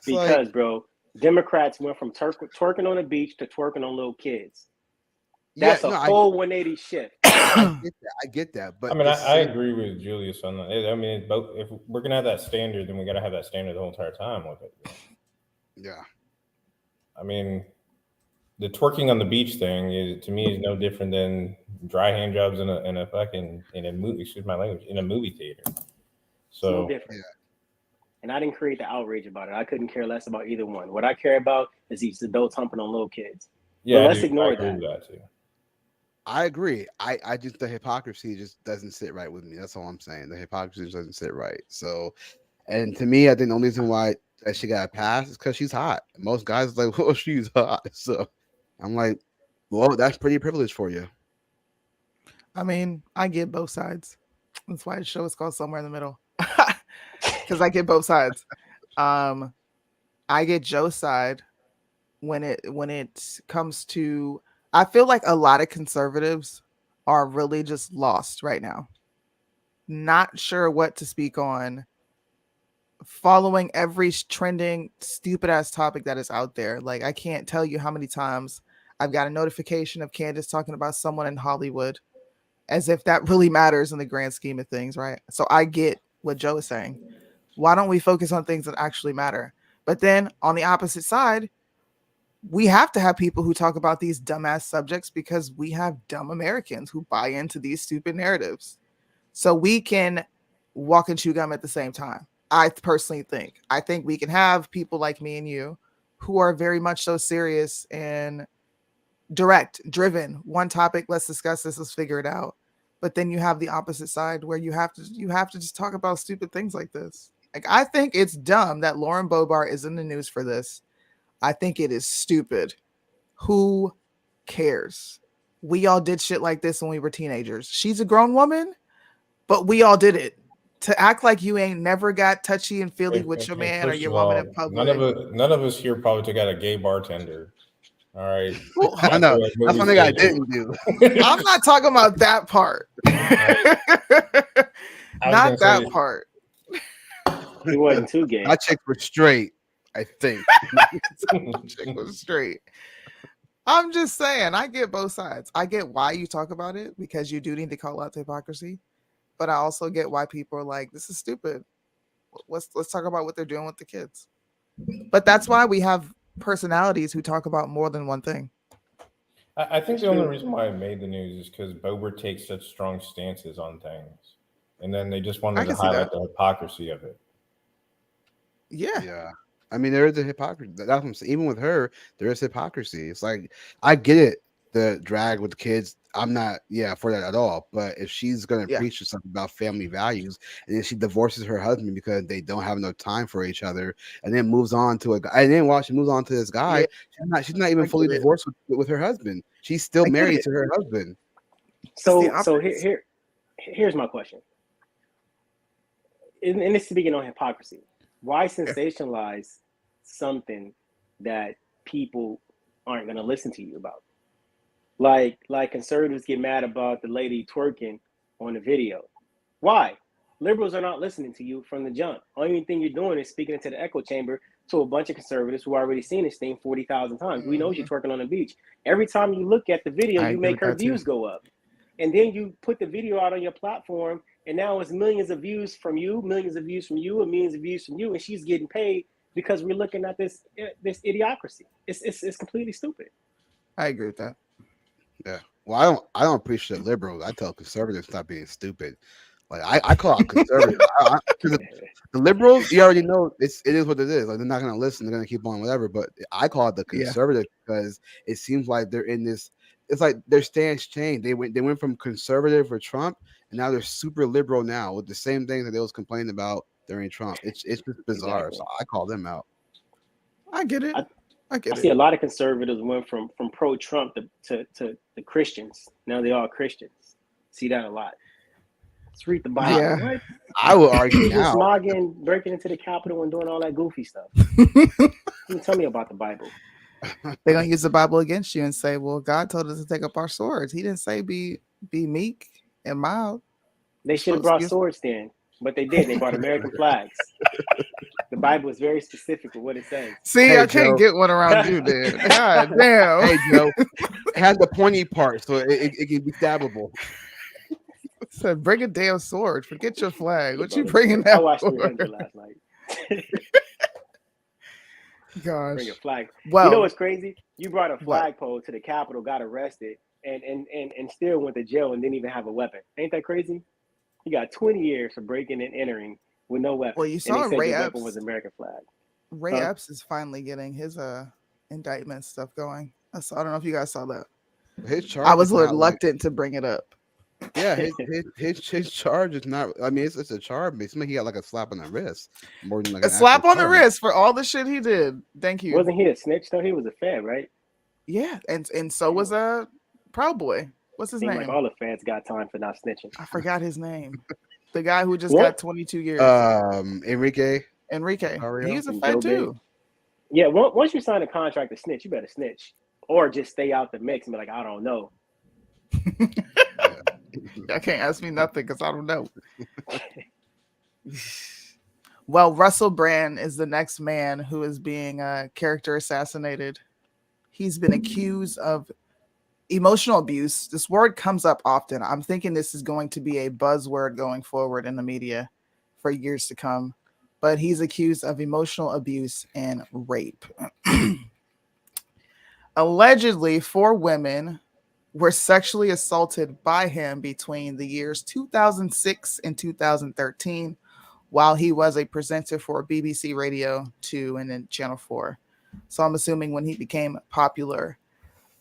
Because, bro, Democrats went from twerking on the beach to twerking on little kids. That's a whole 180 shift. I get that. But I mean, I agree with Julius on that. I mean, if we're gonna have that standard, then we gotta have that standard the whole entire time with it. Yeah. I mean, the twerking on the beach thing to me is no different than dry hand jobs in a movie. Excuse my language, in a movie theater. So and I didn't create the outrage about it. I couldn't care less about either one. What I care about is these adults humping on little kids. Yeah, but let's dude, ignore I agree that. with that too. I agree. I just the hypocrisy just doesn't sit right with me. That's all I'm saying. The hypocrisy just doesn't sit right. So, and to me, I think the only reason why that she got a pass is because she's hot. Most guys are like, well, she's hot. So I'm like, well, that's pretty privileged for you. I mean, I get both sides. That's why the show is called Somewhere in the Middle. Because I get both sides. I get Joe's side when it comes to, I feel like a lot of conservatives are really just lost right now. Not sure what to speak on. Following every trending stupid ass topic that is out there. Like, I can't tell you how many times I've got a notification of Candace talking about someone in Hollywood, as if that really matters in the grand scheme of things, right? So I get what Joe is saying. Why don't we focus on things that actually matter? But then on the opposite side, we have to have people who talk about these dumbass subjects because we have dumb Americans who buy into these stupid narratives. So we can walk and chew gum at the same time. I personally think. I think we can have people like me and you who are very much so serious and direct, driven. One topic, let's discuss this, let's figure it out. But then you have the opposite side where you have to just talk about stupid things like this. Like, I think it's dumb that Lauren Boebert is in the news for this. I think it is stupid. Who cares? We all did shit like this when we were teenagers. She's a grown woman, but we all did it. To act like you ain't never got touchy and feely with your man or your woman in public. None of us here probably took out a gay bartender. All right. Well, I know. That's one thing I didn't do. I'm not talking about that part. Not that part. He wasn't too gay. My chicks were straight, I think. Chick was straight. I'm just saying, I get both sides. I get why you talk about it because you do need to call out the hypocrisy, but I also get why people are like, "This is stupid." Let's talk about what they're doing with the kids. But that's why we have personalities who talk about more than one thing. I think the only reason why I made the news is because Boebert takes such strong stances on things, and then they just wanted to highlight the hypocrisy of it. Yeah. I mean, there is a hypocrisy. That's what I'm saying. Even with her, there is hypocrisy. It's like, I get it, the drag with the kids. I'm not, for that at all. But if she's going to preach something about family values, and then she divorces her husband because they don't have enough time for each other, and then moves on to a guy, and then she moves on to this guy, she's not even fully divorced with her husband. She's still married to her husband. So here's my question. And this speaking on hypocrisy. Why sensationalize something that people aren't going to listen to you about? Like conservatives get mad about the lady twerking on the video. Why? Liberals are not listening to you from the jump. Only thing you're doing is speaking into the echo chamber to a bunch of conservatives who already seen this thing 40,000 times. We know she's twerking on the beach. Every time you look at the video, you make her views go up. And then you put the video out on your platform, and now it's millions of views from you, millions of views from you, and millions of views from you, and she's getting paid because we're looking at this idiocracy. It's completely stupid. I agree with that. Yeah. Well, I don't appreciate liberals. I tell conservatives stop being stupid. Like, I call out conservatives. The liberals, you already know it is what it is. Like, they're not going to listen. They're going to keep on whatever. But I call it the conservative because it seems like they're in this. It's like their stance changed. They went from conservative for Trump, and now they're super liberal now with the same things that they was complaining about during Trump. It's just bizarre. Exactly. So I call them out. I get it. I see a lot of conservatives went from pro-Trump to the Christians. Now they're all Christians. See that a lot. Let's read the Bible. Yeah. What? I would argue now. Smogging, breaking into the Capitol and doing all that goofy stuff. Tell me about the Bible. They're gonna use the Bible against you and say, "Well, God told us to take up our swords. He didn't say be meek and mild." They should have brought swords then, but they did. They brought American flags. The Bible is very specific with what it says. See, I can't get one around you, dude. God damn. Hey, Joe, it has the pointy part, so it can be stabbable. Said, bring a damn sword. Forget your flag. What you bringing that? I watched 300 last night. Gosh. Bring a flag. Well, you know what's crazy? You brought a flagpole to the Capitol, got arrested, and still went to jail and didn't even have a weapon. Ain't that crazy? You got 20 years for breaking and entering with no weapon. Well, you And saw they said Ray the Epps. weapon was American flag. Ray Epps is finally getting his indictment stuff going. I don't know if you guys saw that. His charge I was is not reluctant to bring it up. Yeah, his charge is not. I mean, it's a charge, but it's like he got like a slap on the wrist more than like A an slap actual on the charge. wrist for all the shit he did. Thank you. Wasn't he a snitch though? He was a Fed, right? Yeah, and so was Proud Boy. What's his Seemed name? like all the Feds got time for not snitching. I forgot his name. The guy who just What? got 22 years. Enrique. He's a And Fed Joe too. Biden. Yeah, once you sign a contract to snitch, you better snitch. Or just stay out the mix and be like, I don't know. I can't ask me nothing because I don't know. Well, Russell Brand is the next man who is being character assassinated. He's been accused of emotional abuse. This word comes up often. I'm thinking this is going to be a buzzword going forward in the media for years to come. But he's accused of emotional abuse and rape. Allegedly, 4 women were sexually assaulted by him between the years 2006 and 2013 while he was a presenter for BBC Radio 2 and then Channel 4. So I'm assuming when he became popular.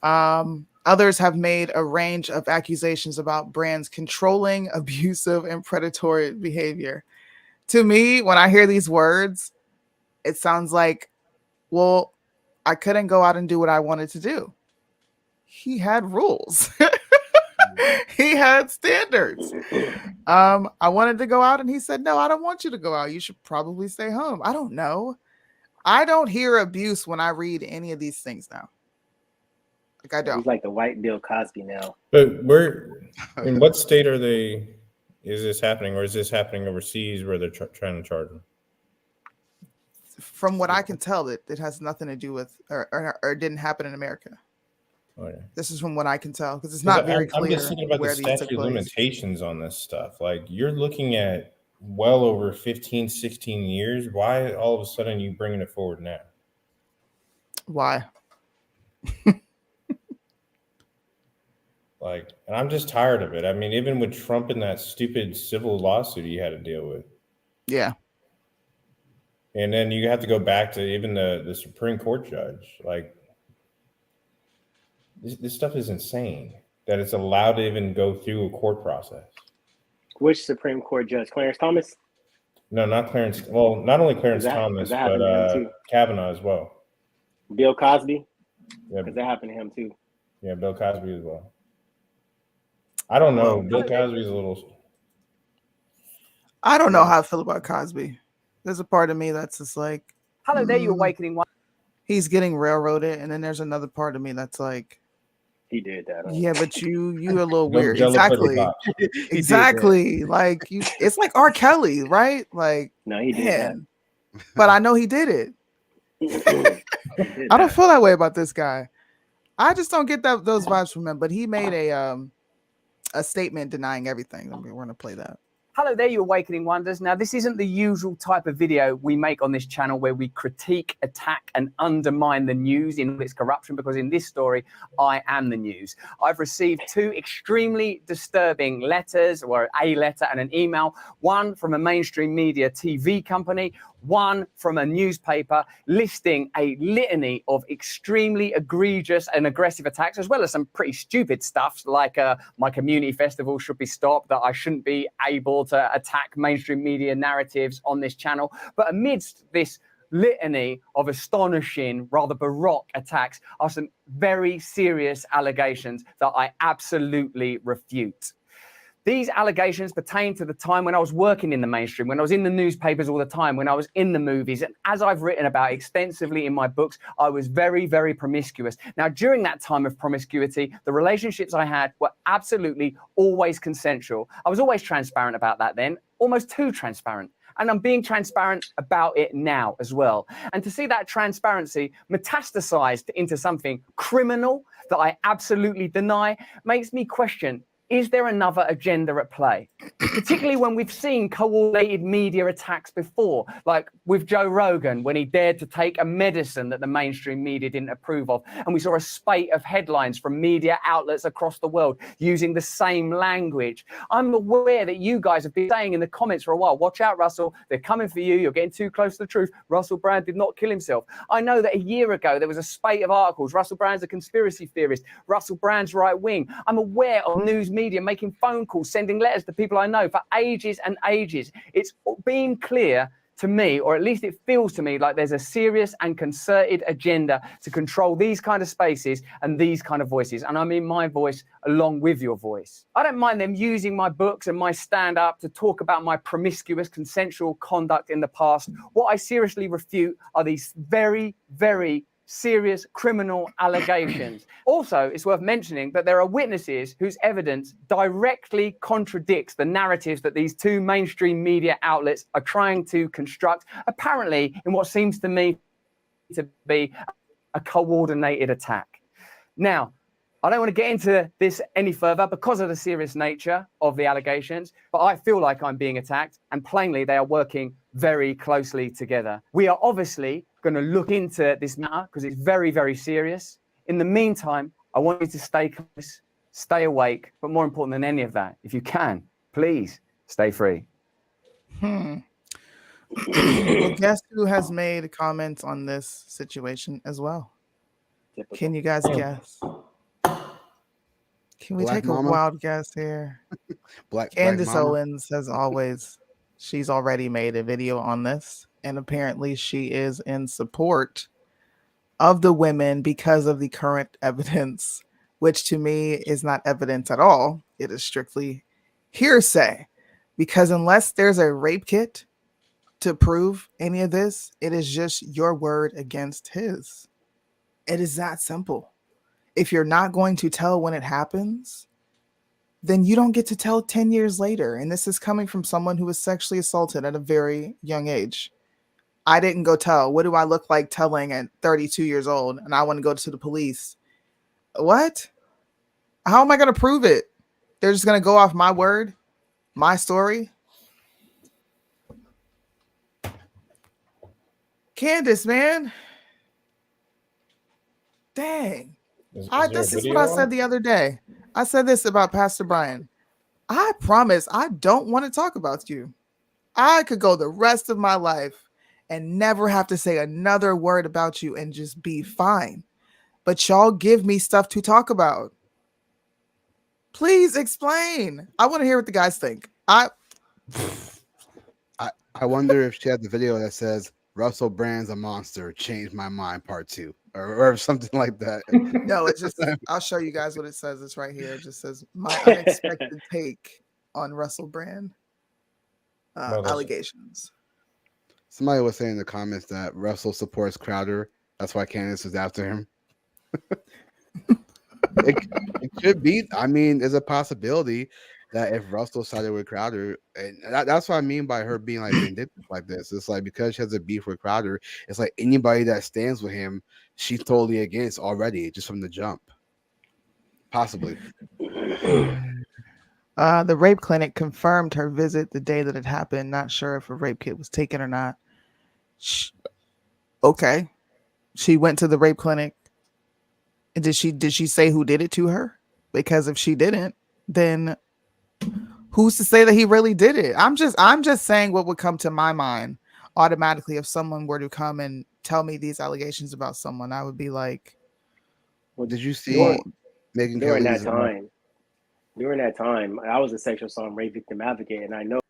Others have made a range of accusations about Brand's controlling, abusive, and predatory behavior. To me, when I hear these words, it sounds like, well, I couldn't go out and do what I wanted to do. He had rules. He had standards. I wanted to go out and he said, no, I don't want you to go out. You should probably stay home. I don't know. I don't hear abuse when I read any of these things now. Like I don't. He's like the white Bill Cosby now. But in what state is this happening, or is this happening overseas where they're trying to charge him? From what I can tell, it has nothing to do with, or it didn't happen in America. Oh, yeah. This is from what I can tell, because it's not very clear. I'm just thinking about where the these took statute of place. limitations on this stuff. Like, you're looking at well over 15, 16 years. Why all of a sudden you bringing it forward now? Why? Like, and I'm just tired of it. I mean, even with Trump and that stupid civil lawsuit he had to deal with. Yeah. And then you have to go back to even the Supreme Court judge. Like, this stuff is insane that it's allowed to even go through a court process. Which Supreme Court judge? Clarence Thomas? No, not Clarence. Well, not only Clarence Thomas, that happened to him too? Kavanaugh as well. Bill Cosby? Yeah. Because that happened to him too. Yeah, Bill Cosby as well. I don't know. Bill Cosby's a little... I don't know how I feel about Cosby. There's a part of me that's just like... Hello there, you awakening one. He's getting railroaded, and then there's another part of me that's like... He did that. Yeah, but you're a little weird. Exactly. Exactly. Like it's like R. Kelly, right? Like no, he did that. But I know he did it. I don't feel that way about this guy. I just don't get those vibes from him. But he made a statement denying everything. I mean, we're gonna play that. Hello there, you awakening wonders. Now, this isn't the usual type of video we make on this channel where we critique, attack, and undermine the news in all its corruption, because in this story, I am the news. I've received 2 extremely disturbing letters, or a letter and an email, one from a mainstream media TV company, one from a newspaper, listing a litany of extremely egregious and aggressive attacks, as well as some pretty stupid stuff like my community festival should be stopped, that I shouldn't be able to attack mainstream media narratives on this channel. But amidst this litany of astonishing, rather baroque attacks are some very serious allegations that I absolutely refute. These allegations pertain to the time when I was working in the mainstream, when I was in the newspapers all the time, when I was in the movies. And as I've written about extensively in my books, I was very, very promiscuous. Now, during that time of promiscuity, the relationships I had were absolutely always consensual. I was always transparent about that then, almost too transparent. And I'm being transparent about it now as well. And to see that transparency metastasized into something criminal that I absolutely deny makes me question Is there another agenda at play? Particularly when we've seen coordinated media attacks before, like with Joe Rogan, when he dared to take a medicine that the mainstream media didn't approve of. And we saw a spate of headlines from media outlets across the world using the same language. I'm aware that you guys have been saying in the comments for a while, watch out, Russell, they're coming for you. You're getting too close to the truth. Russell Brand did not kill himself. I know that a year ago, there was a spate of articles. Russell Brand's a conspiracy theorist. Russell Brand's right wing. I'm aware of news media making phone calls, sending letters to people I know for ages and ages. It's been clear to me, or at least it feels to me like there's a serious and concerted agenda to control these kind of spaces and these kind of voices. And I mean my voice along with your voice. I don't mind them using my books and my stand-up to talk about my promiscuous consensual conduct in the past. What I seriously refute are these very, very serious criminal allegations. Also, it's worth mentioning that there are witnesses whose evidence directly contradicts the narratives that these two mainstream media outlets are trying to construct, apparently in what seems to me to be a coordinated attack. Now, I don't want to get into this any further because of the serious nature of the allegations, but I feel like I'm being attacked, and plainly they are working very closely together. We are obviously going to look into this matter because it's very, very serious. In the meantime, I want you to stay close, stay awake, but more important than any of that, if you can, please stay free. Well, guess who has made comments on this situation as well? Can you guys guess? Can we Black take Mama? a wild guess here? Black Candace Mama? Owens, as always, she's already made a video on this, and apparently she is in support of the women because of the current evidence, which to me is not evidence at all. It is strictly hearsay, because unless there's a rape kit to prove any of this, it is just your word against his. It is that simple. If you're not going to tell when it happens, then you don't get to tell 10 years later. And this is coming from someone who was sexually assaulted at a very young age. I didn't go tell. What do I look like telling at 32 years old? And I want to go to the police. What? How am I going to prove it? They're just going to go off my word, my story. Candace, man. Dang. This is what I said the other day. I said this about Pastor Brian. I promise I don't want to talk about you. I could go the rest of my life and never have to say another word about you and just be fine. But y'all give me stuff to talk about. Please explain. I want to hear what the guys think. I wonder if she had the video that says Russell Brand's a monster, changed my mind, part 2, or something like that. No, it's just, I'll show you guys what it says. It's right here. It just says my unexpected take on Russell Brand allegations. Somebody was saying in the comments that Russell supports Crowder. That's why Candace is after him. It could be. I mean, there's a possibility that if Russell sided with Crowder, and that's what I mean by her being like vindictive like this. It's like because she has a beef with Crowder, it's like anybody that stands with him, she's totally against already, just from the jump. Possibly. The rape clinic confirmed her visit the day that it happened. Not sure if a rape kit was taken or not. Okay. She went to the rape clinic. And did she say who did it to her? Because if she didn't, then who's to say that he really did it? I'm just saying what would come to my mind automatically if someone were to come and tell me these allegations about someone. I would be like, well, did you see Megan during that time? During that time, I was a sexual assault and rape victim advocate, and I know.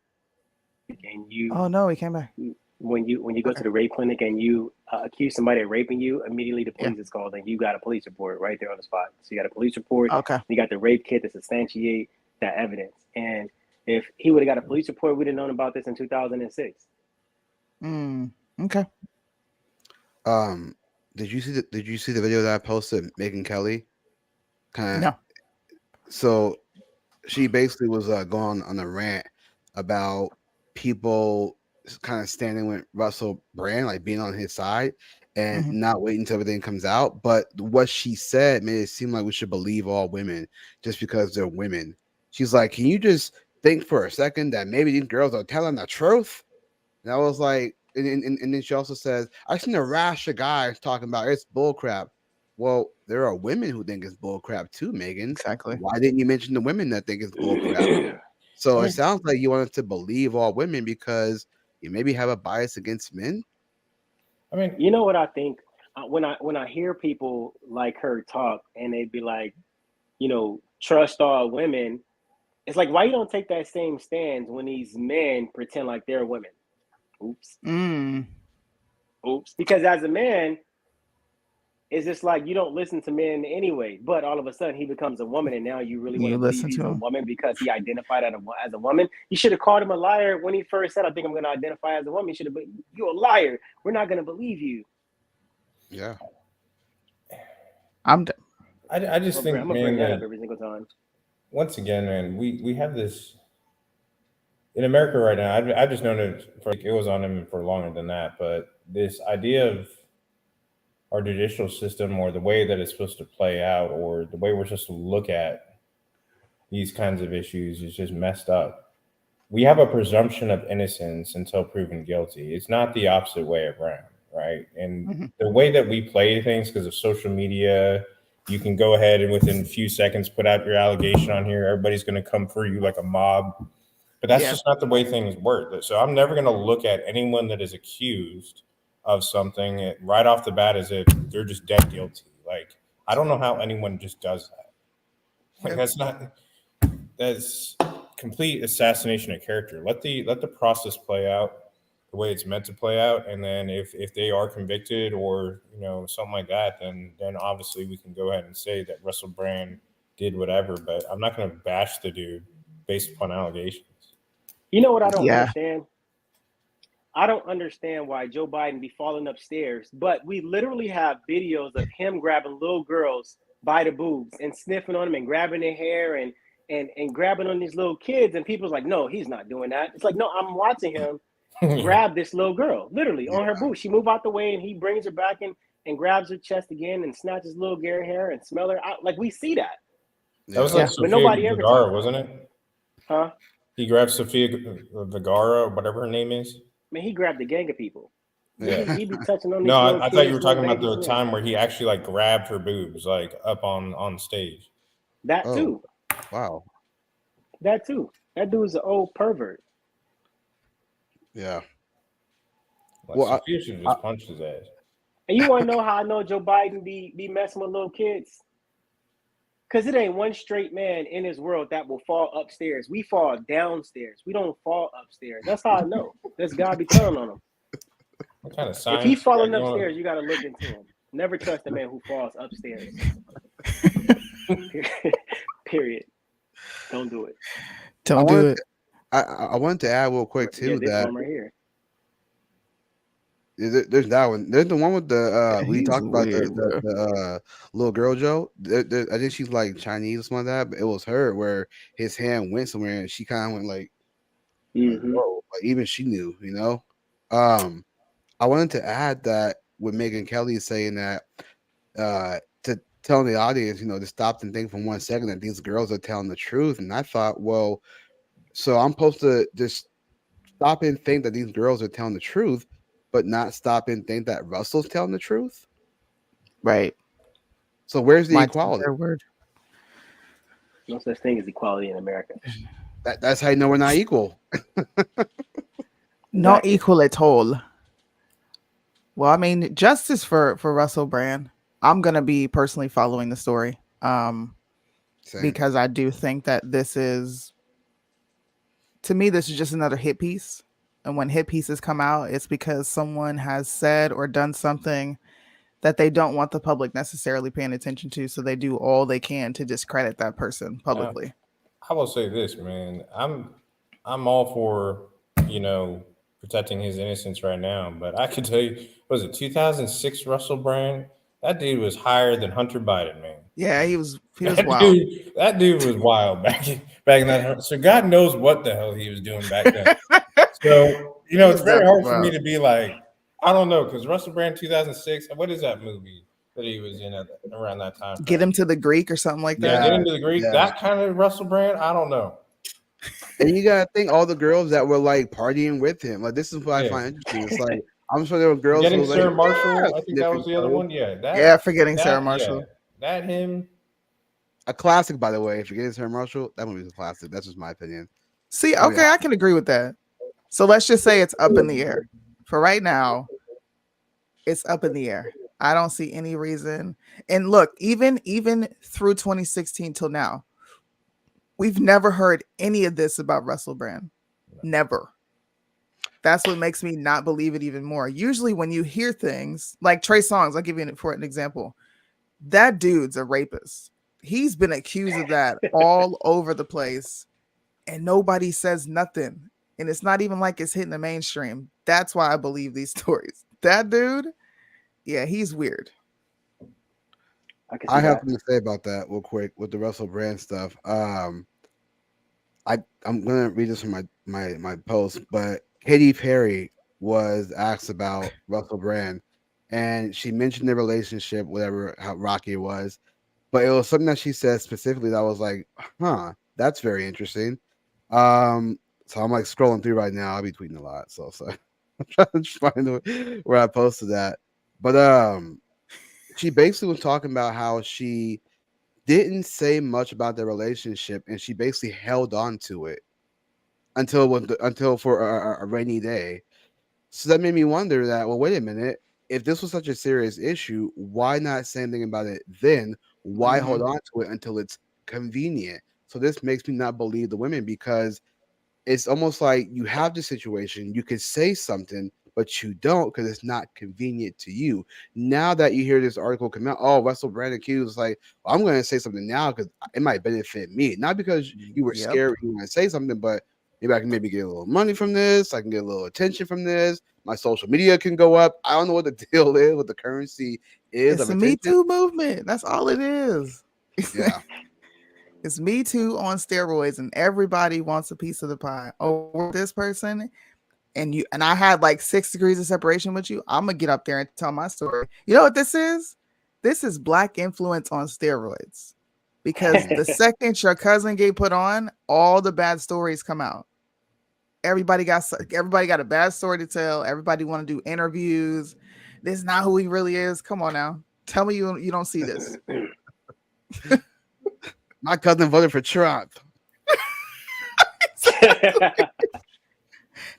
And you. Oh no, he came back. When you go to the rape clinic and you accuse somebody of raping you, immediately the police is called and you got a police report right there on the spot. So you got a police report. Okay. You got the rape kit to substantiate that evidence. And if he would have got a police report, we'd have known about this in 2006. Okay. Did you see the video that I posted, Megan Kelly? No. So she basically was going on a rant about people kind of standing with Russell Brand, like being on his side and not waiting until everything comes out. But what she said made it seem like we should believe all women just because they're women. She's like, can you just think for a second that maybe these girls are telling the truth? And I was like, and then she also says, I've seen a rash of guys talking about it's bullcrap. Well, there are women who think it's bullcrap too, Megan. Exactly. Why didn't you mention the women that think it's bullcrap? So it sounds like you wanted to believe all women because you maybe have a bias against men. I mean, you know what I think? When I hear people like her talk and they'd be like, trust all women, it's like, why you don't take that same stance when these men pretend like they're women? Oops. Oops. Because as a man, it's just like you don't listen to men anyway, but all of a sudden he becomes a woman and now you really want to believe he's a woman because he identified as a woman. You should have called him a liar when he first said, I think I'm going to identify as a woman. You should have been, you're a liar. We're not going to believe you. Yeah. I just think, I'm gonna bring that up every single time. Once again, man, we have this in America right now. I've just known it for, like, it was on him for longer than that, but this idea of our judicial system or the way that it's supposed to play out or the way we're supposed to look at these kinds of issues is just messed up. We have a presumption of innocence until proven guilty. It's not the opposite way around, right? And the way that we play things because of social media, you can go ahead and within a few seconds put out your allegation on here. Everybody's going to come for you like a mob. But that's just not the way things work. So I'm never going to look at anyone that is accused of something right off the bat as if they're just dead guilty. Like, I don't know how anyone just does that. Like, that's complete assassination of character. Let the process play out the way it's meant to play out, and then if they are convicted or something like that, then obviously we can go ahead and say that Russell Brand did whatever. But I'm not going to bash the dude based upon allegations. You know what I don't understand? I don't understand why Joe Biden be falling upstairs, but we literally have videos of him grabbing little girls by the boobs and sniffing on them and grabbing their hair and grabbing on these little kids, and people's like, no, he's not doing that. It's like, no, I'm watching him grab this little girl, literally on her boobs. She move out the way and he brings her back and grabs her chest again and snatches little girl hair and smell her out. Like, we see that. That was like but nobody ever Vergara, wasn't it? Huh? He grabbed Sofia Vergara, or whatever her name is. Man, he grabbed the gang of people. Yeah. He be touching on these No, I thought you were talking about babies. the time where he actually like grabbed her boobs like up on stage. That too. Wow. That too. That dude's an old pervert. Yeah. Like, Sophia should just punch his ass. And you want to know how I know Joe Biden be messing with little kids? Because it ain't one straight man in this world that will fall upstairs. We fall downstairs. We don't fall upstairs. That's how I know. That's God be telling on him. What kind of science? If he's falling upstairs, you got to look into him. Never trust a man who falls upstairs. Period. Don't do it. Don't do it. I wanted to add real quick too this that one right here. There's that one. There's the one with the we talked about the little girl, Joe. I think she's like Chinese or something like that, but it was her where his hand went somewhere and she kind of went like, whoa, like even she knew, I wanted to add that with Megyn Kelly saying that to telling the audience, to stop and think for 1 second that these girls are telling the truth. And I thought, well, so I'm supposed to just stop and think that these girls are telling the truth, but not stop and think that Russell's telling the truth. Right. So where's the equality? Word. No such thing as equality in America. That's how you know we're not equal. Not equal at all. Well, I mean, justice for Russell Brand. I'm gonna be personally following the story. Because I do think that this is, to me, this is just another hit piece. And when hit pieces come out, it's because someone has said or done something that they don't want the public necessarily paying attention to. So they do all they can to discredit that person publicly. I will say this, man. I'm all for, protecting his innocence right now. But I could tell you, was it 2006 Russell Brand? That dude was higher than Hunter Biden, man. Yeah, he was wild. That dude was wild back in that. So God knows what the hell he was doing back then. So, it's very hard for me to be like, I don't know, because Russell Brand 2006, what is that movie? that he was in around that time. Get him to the Greek or something like Yeah, that. get him to the Greek. Yeah. That kind of Russell Brand, I don't know. And you gotta think all the girls that were like partying with him. Like this is what I find interesting. It's like I'm sure there were girls Getting who were Sarah like, Marshall, I think that was the other one. Yeah, forgetting Sarah Marshall. Yeah, that him. A classic, by the way. If you're getting Sarah Marshall, that movie's a classic. That's just my opinion. See, okay, I can agree with that. So let's just say it's up in the air. For right now, it's up in the air. I don't see any reason. And look, even through 2016 till now, we've never heard any of this about Russell Brand. Never. That's what makes me not believe it even more. Usually when you hear things like Trey Songz, I'll give you for an example. That dude's a rapist. He's been accused of that all over the place and nobody says nothing. And it's not even like it's hitting the mainstream. That's why I believe these stories. That dude, yeah, he's weird. I have something to say about that real quick with the Russell Brand stuff. I'm gonna read this from my post, but Katy Perry was asked about Russell Brand, and she mentioned their relationship, whatever, how rocky it was. But it was something that she said specifically that was like, huh, that's very interesting. So I'm like scrolling through right now. I'll be tweeting a lot, so I'm trying to find where I posted that. But she basically was talking about how she didn't say much about their relationship, and she basically held on to it until for a rainy day. So that made me wonder that, well, wait a minute. If this was such a serious issue, why not say anything about it then? Why hold on to it until it's convenient? So this makes me not believe the women, because it's almost like you have the situation, you could say something, but you don't because it's not convenient to you. Now that you hear this article come out, oh, Russell Brand accused, like, well, I'm going to say something now because it might benefit me. Not because you were scared you want to say something, but maybe I can get a little money from this. I can get a little attention from this. My social media can go up. I don't know what the deal is, what the currency is. It's a Me Too movement. That's all it is. Yeah. It's Me Too on steroids, and everybody wants a piece of the pie. Oh, this person, and I had like 6 degrees of separation with you. I'm gonna get up there and tell my story. You know what this is? This is Black influence on steroids. Because the second your cousin get put on, all the bad stories come out. Everybody got a bad story to tell. Everybody want to do interviews. This is not who he really is. Come on now. Tell me you don't see this. My cousin voted for Trump.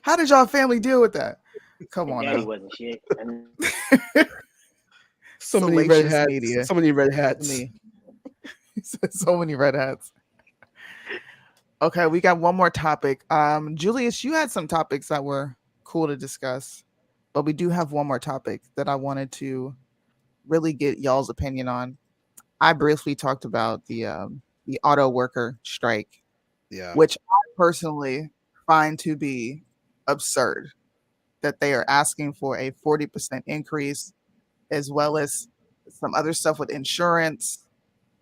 How did y'all family deal with that? Come on Daddy now. wasn't shit. So many red Salacious hats. media. So many red hats. So many red hats. Okay, we got one more topic. Julius, you had some topics that were cool to discuss, but we do have one more topic that I wanted to really get y'all's opinion on. I briefly talked about the auto worker strike, which I personally find to be absurd, that they are asking for a 40% increase, as well as some other stuff with insurance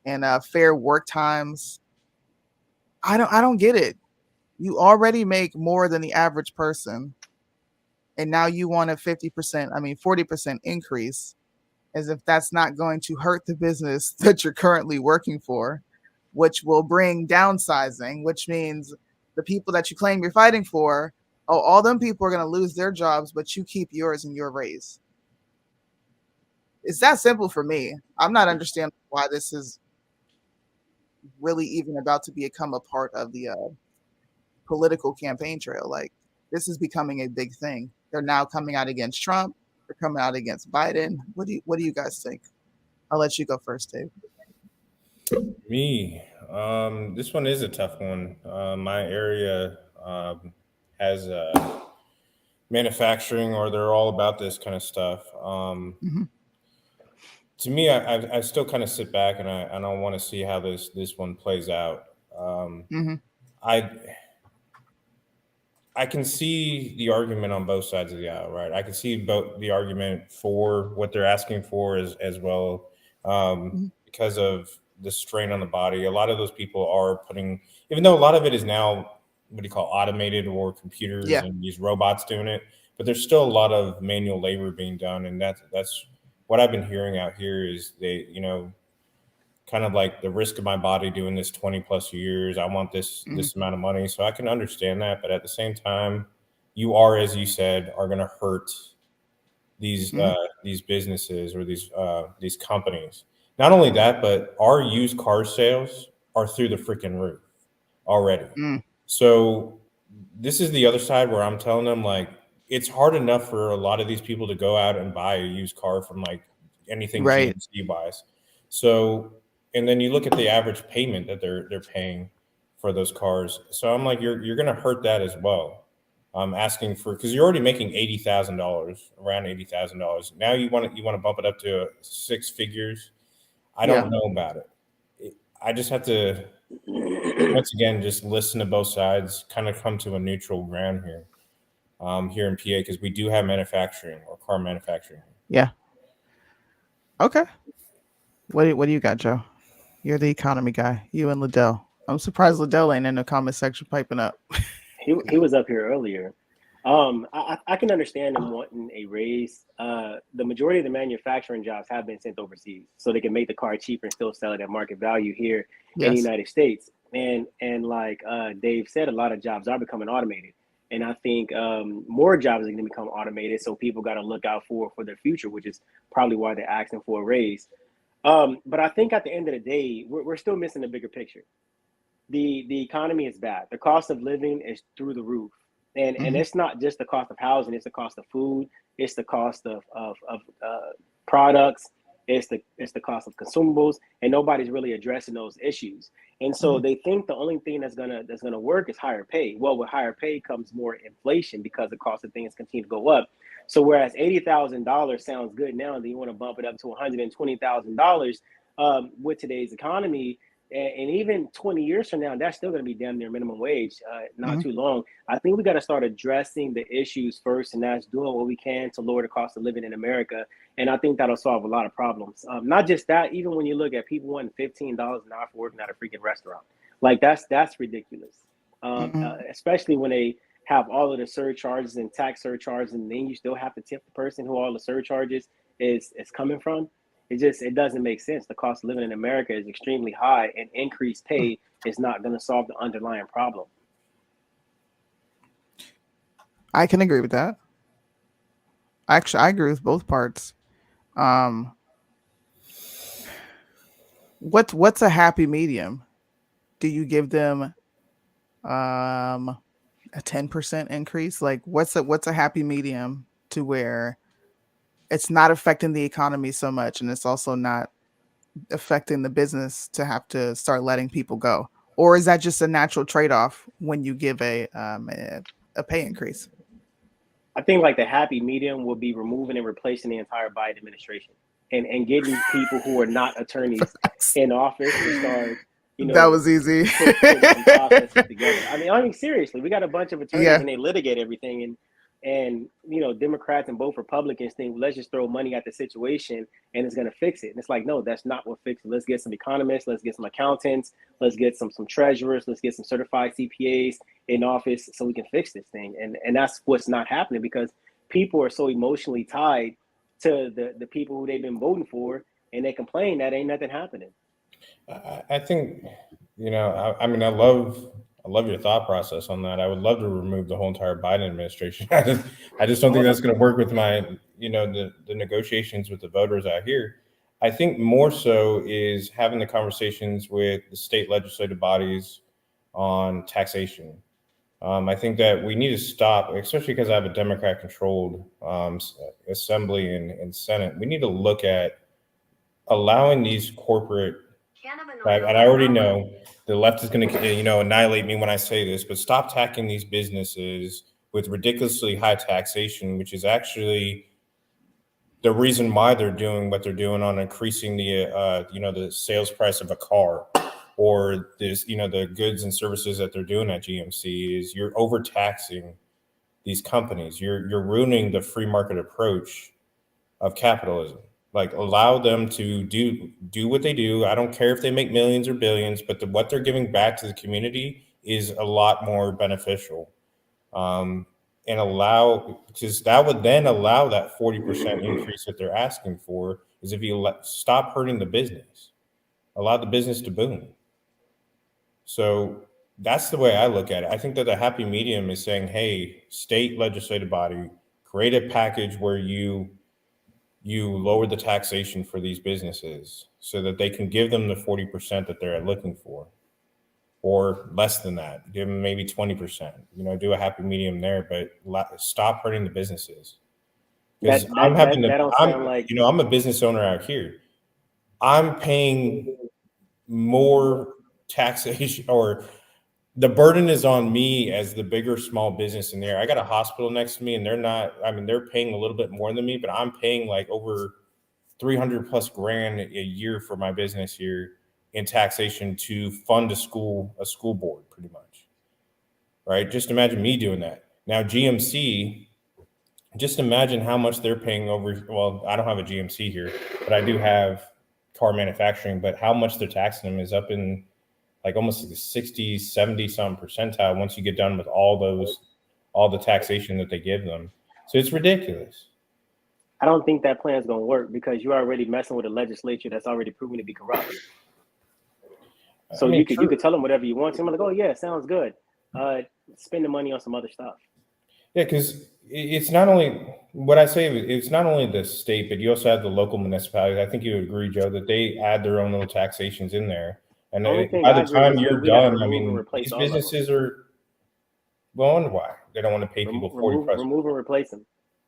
and fair work times. I don't get it. You already make more than the average person, and now you want a 40% increase, as if that's not going to hurt the business that you're currently working for, which will bring downsizing, which means the people that you claim you're fighting for, all them people are going to lose their jobs, but you keep yours and your raise. It's that simple for me. I'm not understanding why this is really even about to become a part of the political campaign trail. Like, this is becoming a big thing. They're now coming out against Trump. They're coming out against Biden. What do you guys think? I'll let you go first, Dave. Me, this one is a tough one. My area has manufacturing, or they're all about this kind of stuff. To me, I still kind of sit back and I want to see how this one plays out. I can see the argument on both sides of the aisle, right? I can see both the argument for what they're asking for as well, because of the strain on the body. A lot of those people are putting, even though a lot of it is now, what do you call, automated or computers and these robots doing it, but there's still a lot of manual labor being done, and that's what I've been hearing out here is they, kind of like the risk of my body doing this 20 plus years. I want this amount of money. So I can understand that. But at the same time, you are, as you said, are going to hurt these businesses or these companies. Not only that, but our used car sales are through the freaking roof already. So this is the other side where I'm telling them, like, it's hard enough for a lot of these people to go out and buy a used car from like anything Right. GMC buys. So, and then you look at the average payment that they're paying for those cars. So I'm like, you're going to hurt that as well. Asking for, because you're already making $80,000, around $80,000. Now you want to bump it up to 6 figures. I don't know about it. I just have to, once again, just listen to both sides, kind of come to a neutral ground here, here in PA, because we do have manufacturing or car manufacturing. Yeah. Okay. What do you got, Joe? You're the economy guy. You and Liddell. I'm surprised Liddell ain't in the comment section piping up. He was up here earlier. I can understand them wanting a raise. The majority of the manufacturing jobs have been sent overseas, so they can make the car cheaper and still sell it at market value here in the United States. And like Dave said, a lot of jobs are becoming automated, and I think more jobs are going to become automated. So people got to look out for their future, which is probably why they're asking for a raise. But I think at the end of the day, we're still missing the bigger picture. The economy is bad. The cost of living is through the roof. And it's not just the cost of housing, it's the cost of food, it's the cost of products, it's the cost of consumables, and nobody's really addressing those issues. And so they think the only thing that's gonna work is higher pay. Well, with higher pay comes more inflation because the cost of things continue to go up. So whereas $80,000 sounds good now, and then you want to bump it up to $120,000 with today's economy. And even 20 years from now, that's still going to be damn near minimum wage, not too long. I think we got to start addressing the issues first, and that's doing what we can to lower the cost of living in America. And I think that'll solve a lot of problems. Not just that, even when you look at people wanting $15 an hour for working at a freaking restaurant, like that's ridiculous. Especially when they have all of the surcharges and tax surcharges, and then you still have to tip the person who all the surcharges is coming from. It doesn't make sense. The cost of living in America is extremely high, and increased pay is not going to solve the underlying problem. I can agree with that. Actually, I agree with both parts. What's a happy medium? Do you give them a 10% increase? Like what's a happy medium to where it's not affecting the economy so much, and it's also not affecting the business to have to start letting people go? Or is that just a natural trade-off when you give a pay increase? I think like the happy medium will be removing and replacing the entire Biden administration and getting people who are not attorneys in office to start, that was easy. putting some processes together. I mean, seriously, we got a bunch of attorneys and they litigate everything, and Democrats and both Republicans think, let's just throw money at the situation and it's going to fix it. And it's like, no, that's not what fixes it. Let's get some economists, let's get some accountants, let's get some treasurers, let's get some certified CPAs in office so we can fix this thing. And that's what's not happening, because people are so emotionally tied to the people who they've been voting for, and they complain that ain't nothing happening. I think, I mean, I love your thought process on that. I would love to remove the whole entire Biden administration. I just don't think that's going to work with my, the negotiations with the voters out here. I think more so is having the conversations with the state legislative bodies on taxation. I think that we need to stop, especially because I have a Democrat-controlled assembly and Senate. We need to look at allowing these corporate, and I already know the left is going to, annihilate me when I say this, but stop taxing these businesses with ridiculously high taxation, which is actually the reason why they're doing what they're doing on increasing the sales price of a car, or this, the goods and services that they're doing at GMC. Is you're overtaxing these companies. You're ruining the free market approach of capitalism. Like, allow them to do what they do. I don't care if they make millions or billions, but what they're giving back to the community is a lot more beneficial. And and allow, because that would then allow that 40% increase that they're asking for, is if you stop hurting the business, allow the business to boom. So that's the way I look at it. I think that the happy medium is saying, hey, state legislative body, create a package where you lower the taxation for these businesses so that they can give them the 40% that they're looking for, or less than that. Give them maybe 20%. Do a happy medium there, but stop hurting the businesses. Because I'm a business owner out here. I'm paying more taxation, or the burden is on me as the bigger small business in there. I got a hospital next to me, and they're paying a little bit more than me, but I'm paying like over 300 plus grand a year for my business here in taxation to fund a school board, pretty much. Right? Just imagine me doing that. Now GMC, just imagine how much they're paying over. Well, I don't have a GMC here, but I do have car manufacturing, but how much they're taxing them is up in like almost the 60, 70 some percentile once you get done with all the taxation that they give them. So it's ridiculous. I don't think that plan is going to work because you're already messing with a legislature that's already proven to be corrupt. So you could tell them whatever you want to. I'm like, oh yeah, sounds good. Spend the money on some other stuff. Yeah, because it's not only what I say. It's not only the state, but you also have the local municipalities. I think you would agree, Joe, that they add their own little taxations in there. And by the time you're done, I mean, these businesses are. Well, I wonder why they don't want to pay people 40%. Remove and replace them.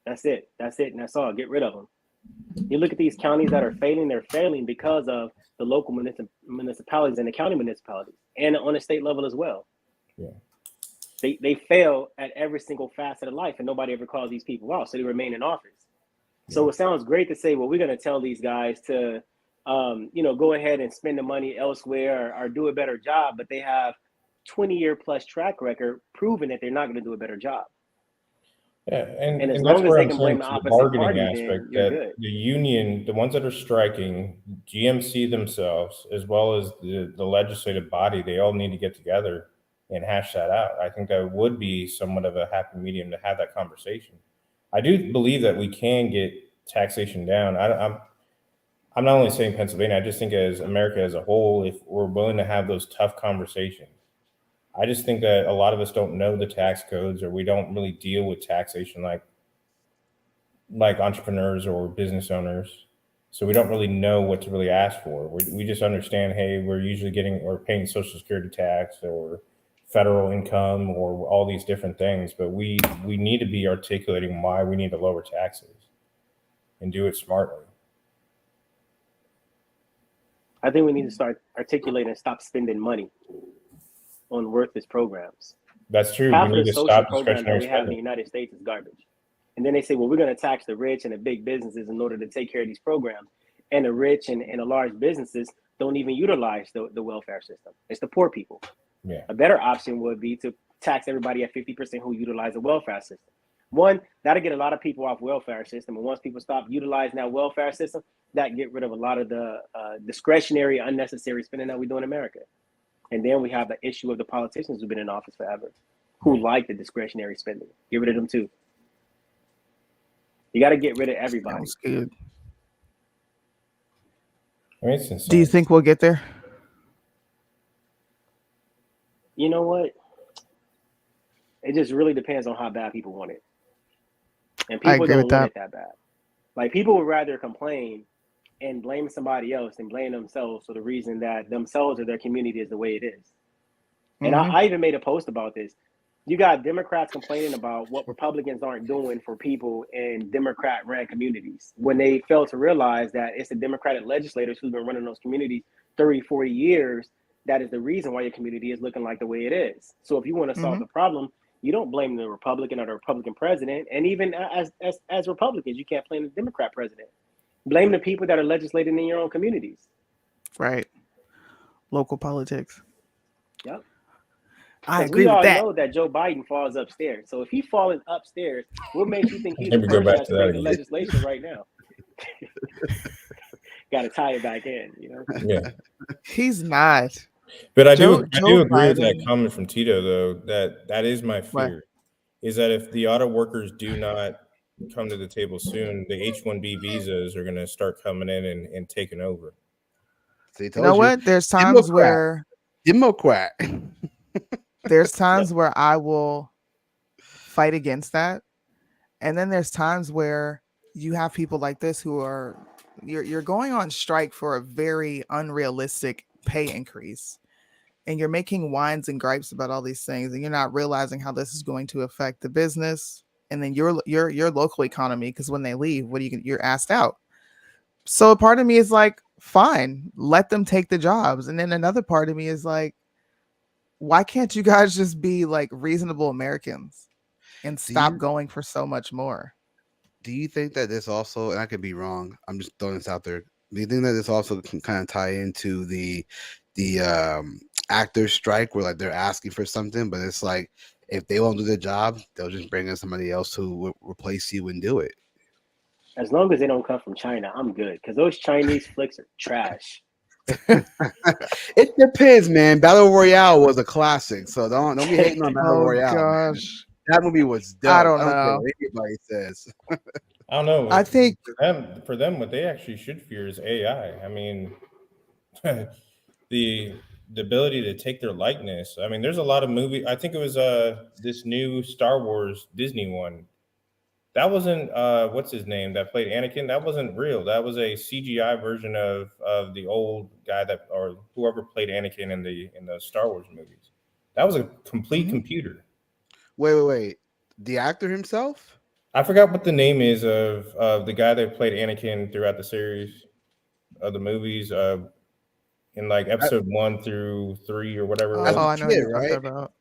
That's it, and that's all. Get rid of them. You look at these counties that are failing. They're failing because of the local municipalities and the county municipalities, and on the state level as well. Yeah. They fail at every single facet of life, and nobody ever calls these people out, so they remain in office. So it sounds great to say, well, we're going to tell these guys to, go ahead and spend the money elsewhere or do a better job, but they have 20-year plus track record proving that they're not going to do a better job. Yeah, and as that's long as where they I'm can saying blame the to the opposite bargaining party, aspect, then you're that good. the union, the ones that are striking, GMC themselves, as well as the legislative body, they all need to get together and hash that out. I think that would be somewhat of a happy medium to have that conversation. I do believe that we can get taxation down. I'm not only saying Pennsylvania, I just think as America as a whole, if we're willing to have those tough conversations. I just think that a lot of us don't know the tax codes, or we don't really deal with taxation like entrepreneurs or business owners. So we don't really know what to really ask for. We just understand, hey, we're usually paying Social Security tax or federal income or all these different things, but we need to be articulating why we need to lower taxes and do it smartly. I think we need to start articulating and stop spending money on worthless programs. That's true. Half We need the to social stop programs that discretionary we have in the spending. United States is garbage. And then they say, well, we're going to tax the rich and the big businesses in order to take care of these programs. And the rich and the large businesses don't even utilize the welfare system. It's the poor people. Yeah. A better option would be to tax everybody at 50% who utilize the welfare system. One, that'll get a lot of people off welfare system. And once people stop utilizing that welfare system, that get rid of a lot of the discretionary, unnecessary spending that we do in America. And then we have the issue of the politicians who've been in office forever, who like the discretionary spending. Get rid of them too. You got to get rid of everybody. Sounds good. I mean, it's insane. Do you think we'll get there? You know what? It just really depends on how bad people want it. And people don't want it that bad. Like, people would rather complain and blame somebody else than blame themselves for the reason that themselves or their community is the way it is. And I even made a post about this. You got Democrats complaining about what Republicans aren't doing for people in Democrat-ran communities when they fail to realize that it's the Democratic legislators who've been running those communities 30, 40 years. That is the reason why your community is looking like the way it is. So if you want to solve the problem, you don't blame the Republican or the Republican president. And even as Republicans, you can't blame the Democrat president. Blame the people that are legislating in your own communities. Right. Local politics. Yep. I agree with that. We all know that Joe Biden falls upstairs. So if he's falling upstairs, what makes you think he's the go person back that's to that making again. legislation right now? Got to tie it back in, you know? Yeah. He's not. But I do agree with Biden. that comment from Tito, though. That is my fear. is that if the auto workers do not come to the table soon, the H-1B visas are going to start coming in and taking over. So you know what? There's times where Democrat. there's times where I will fight against that, and then there's times where you have people like this who are you're going on strike for a very unrealistic pay increase, and you're making whines and gripes about all these things, and you're not realizing how this is going to affect the business and then your local economy, because when they leave, you're asked out. So a part of me is like, fine, let them take the jobs. And then another part of me is like, why can't you guys just be like reasonable Americans and stop going for so much more? Do you think that this also, and I could be wrong, I'm just throwing this out there, do you think that this also can kind of tie into the actors strike, where like they're asking for something, but it's like if they won't do the job, they'll just bring in somebody else who will replace you and do it? As long as they don't come from China, I'm good, because those Chinese flicks are trash. It depends, man. Battle Royale was a classic, so don't be hating on Battle Royale. Gosh. Man. That movie was dope. I don't care know. what anybody says. I don't know. I think for them, what they actually should fear is AI. I mean, the ability to take their likeness. I mean, there's a lot of movie. I think it was this new Star Wars Disney one. That wasn't what's his name that played Anakin. That wasn't real. That was a CGI version of the old guy that, or whoever played Anakin in the Star Wars movies. That was a complete computer. Wait. The actor himself? I forgot what the name is of the guy that played Anakin throughout the series of the movies. In like episode 1 through 3 or whatever. Oh, I know what you're talking about.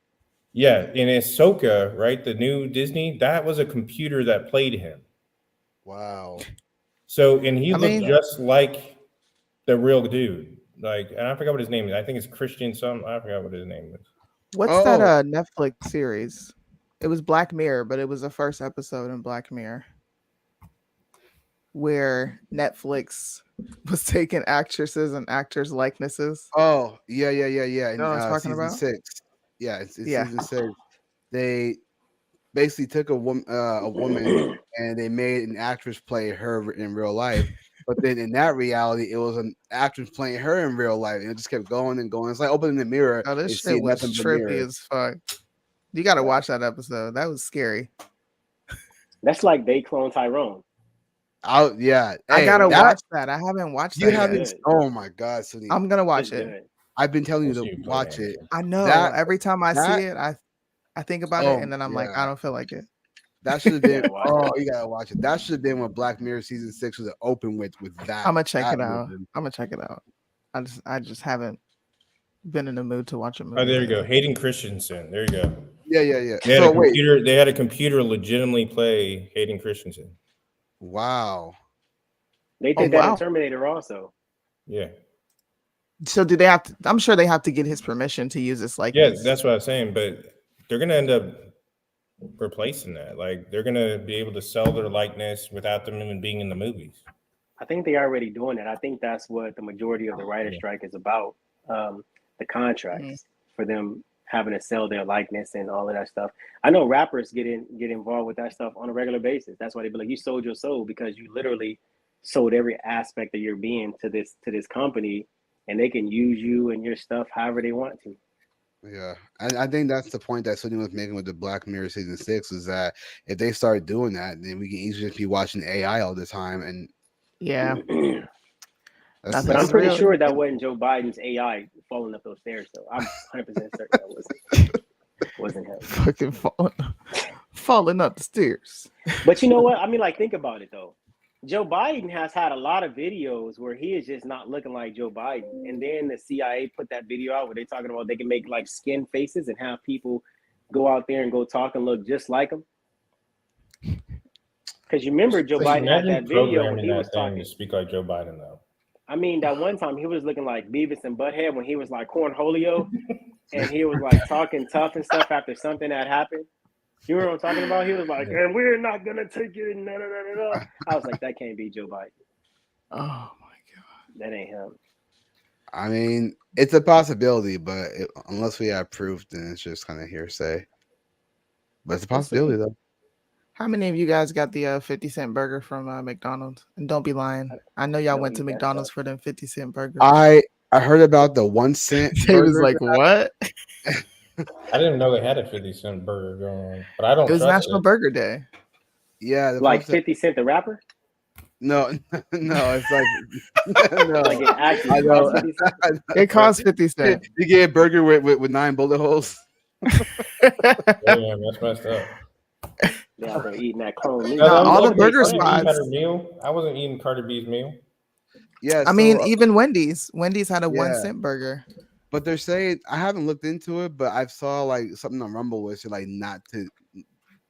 Yeah, in Ahsoka, right? The new Disney, that was a computer that played him. Wow. So, and he looked just like the real dude. Like, and I forgot what his name is. I think it's Christian something. I forgot what his name is. What's that Netflix series? It was Black Mirror, but it was the first episode in Black Mirror where Netflix was taking actresses and actors' likenesses. Oh, yeah. You know what I'm talking Season about? 6. Yeah, it's Season 6. They basically took a woman and they made an actress play her in real life. But then in that reality, it was an actress playing her in real life, and it just kept going and going. It's like opening the mirror. Oh, this shit was trippy as fuck. You got to watch that episode. That was scary. That's like they clone Tyrone. Oh yeah, I gotta watch that. I haven't watched that. You haven't? Oh my god, Soonie. I'm gonna watch it. I've been telling you to watch it. I know. Every time I see it, I think about it, and then I'm like, I don't feel like it. That should have been. You gotta watch it. That should have been what Black Mirror season 6 was open with that. I'm gonna check it out. I'm gonna check it out. I just haven't been in the mood to watch a movie. Oh, there you go. Hayden Christensen. There you go. Yeah. They had a computer legitimately play Hayden Christensen. Wow. They did that in Terminator also. Yeah. So do they have to? I'm sure they have to get his permission to use this. Like, yeah, that's what I was saying. But they're gonna end up replacing that. Like, they're gonna be able to sell their likeness without them even being in the movies. I think they're already doing it. I think that's what the majority of the writer's strike is about. The contracts for them having to sell their likeness and all of that stuff. I know rappers get involved with that stuff on a regular basis. That's why they be like, you sold your soul, because you literally sold every aspect of your being to this company, and they can use you and your stuff however they want to. Yeah, I think that's the point that Soonie was making with the Black Mirror season 6, is that if they start doing that, then we can easily just be watching AI all the time. And yeah, but I'm pretty sure that wasn't Joe Biden's AI falling up those stairs. So I'm 100% certain that wasn't him. Fucking falling up the stairs. But you know what? I mean, like, think about it though. Joe Biden has had a lot of videos where he is just not looking like Joe Biden. And then the CIA put that video out where they're talking about they can make like skin faces and have people go out there and go talk and look just like him. Because you remember Joe Biden had that video when he was talking to speak like Joe Biden though. I mean, that one time he was looking like Beavis and Butthead when he was like Cornholio and he was like talking tough and stuff after something had happened. You know what I'm talking about? He was like, and we're not going to take it. I was like, that can't be Joe Biden. Oh, my God. That ain't him. I mean, it's a possibility, but unless we have proof, then it's just kind of hearsay. But it's a We'll see. possibility though. How many of you guys got the 50-cent burger from McDonald's? And don't be lying. I know y'all went to McDonald's for them 50-cent burgers. I heard about the 1 cent. They was burger like, that what? I didn't know they had a 50-cent burger going on, but I don't It was trust National it. Burger Day. Yeah, the Like folks that- 50 Cent the rapper? no, no, it's like no. Like it actually I know. costs 50 Cent? It costs 50 cents. You get a burger with 9 bullet holes. Yeah, that's messed up. Yeah, they're eating that clone meat. No, all the burger Cardi B had spots. her meal. I wasn't eating Cardi B's meal. Yeah, I mean, even Wendy's. Wendy's had a yeah. 1 cent burger. But they're saying I haven't looked into it, but I saw like something on Rumble was like not to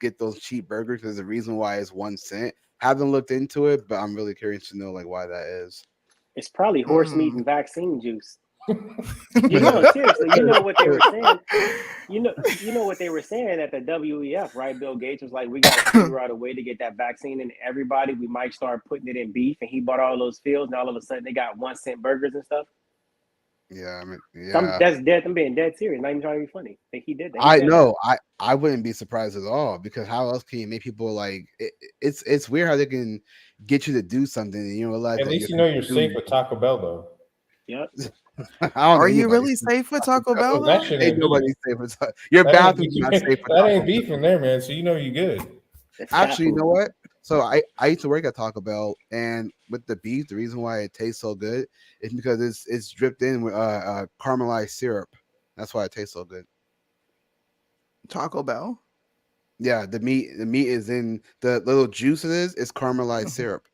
get those cheap burgers. There's a reason why it's 1 cent. Haven't looked into it, but I'm really curious to know like why that is. It's probably horse meat and vaccine juice. You know, seriously, you know what they were saying. You know what they were saying at the WEF, right? Bill Gates was like, we got to figure out a way to get that vaccine in everybody. We might start putting it in beef, and he bought all those fields, and all of a sudden they got 1 cent burgers and stuff. Yeah, I mean, yeah. That's dead. I'm being dead serious. Not even trying to be funny. Like he did that. I know. I wouldn't be surprised at all because how else can you make people like it's weird how they can get you to do something and you realize At least you know you're safe with Taco Bell though. Yep. Are you really safe with Taco Bell? That shit Ain't ain't nobody beef. safe with Taco. Your That ain't bathroom's beef. not safe with That Taco ain't beef in there, man. So you know you good. Actually, you know what? So I used to work at Taco Bell, and with the beef, the reason why it tastes so good is because it's dripped in with caramelized syrup. That's why it tastes so good. Taco Bell? Yeah, the meat is in the little juice it is. It's caramelized syrup.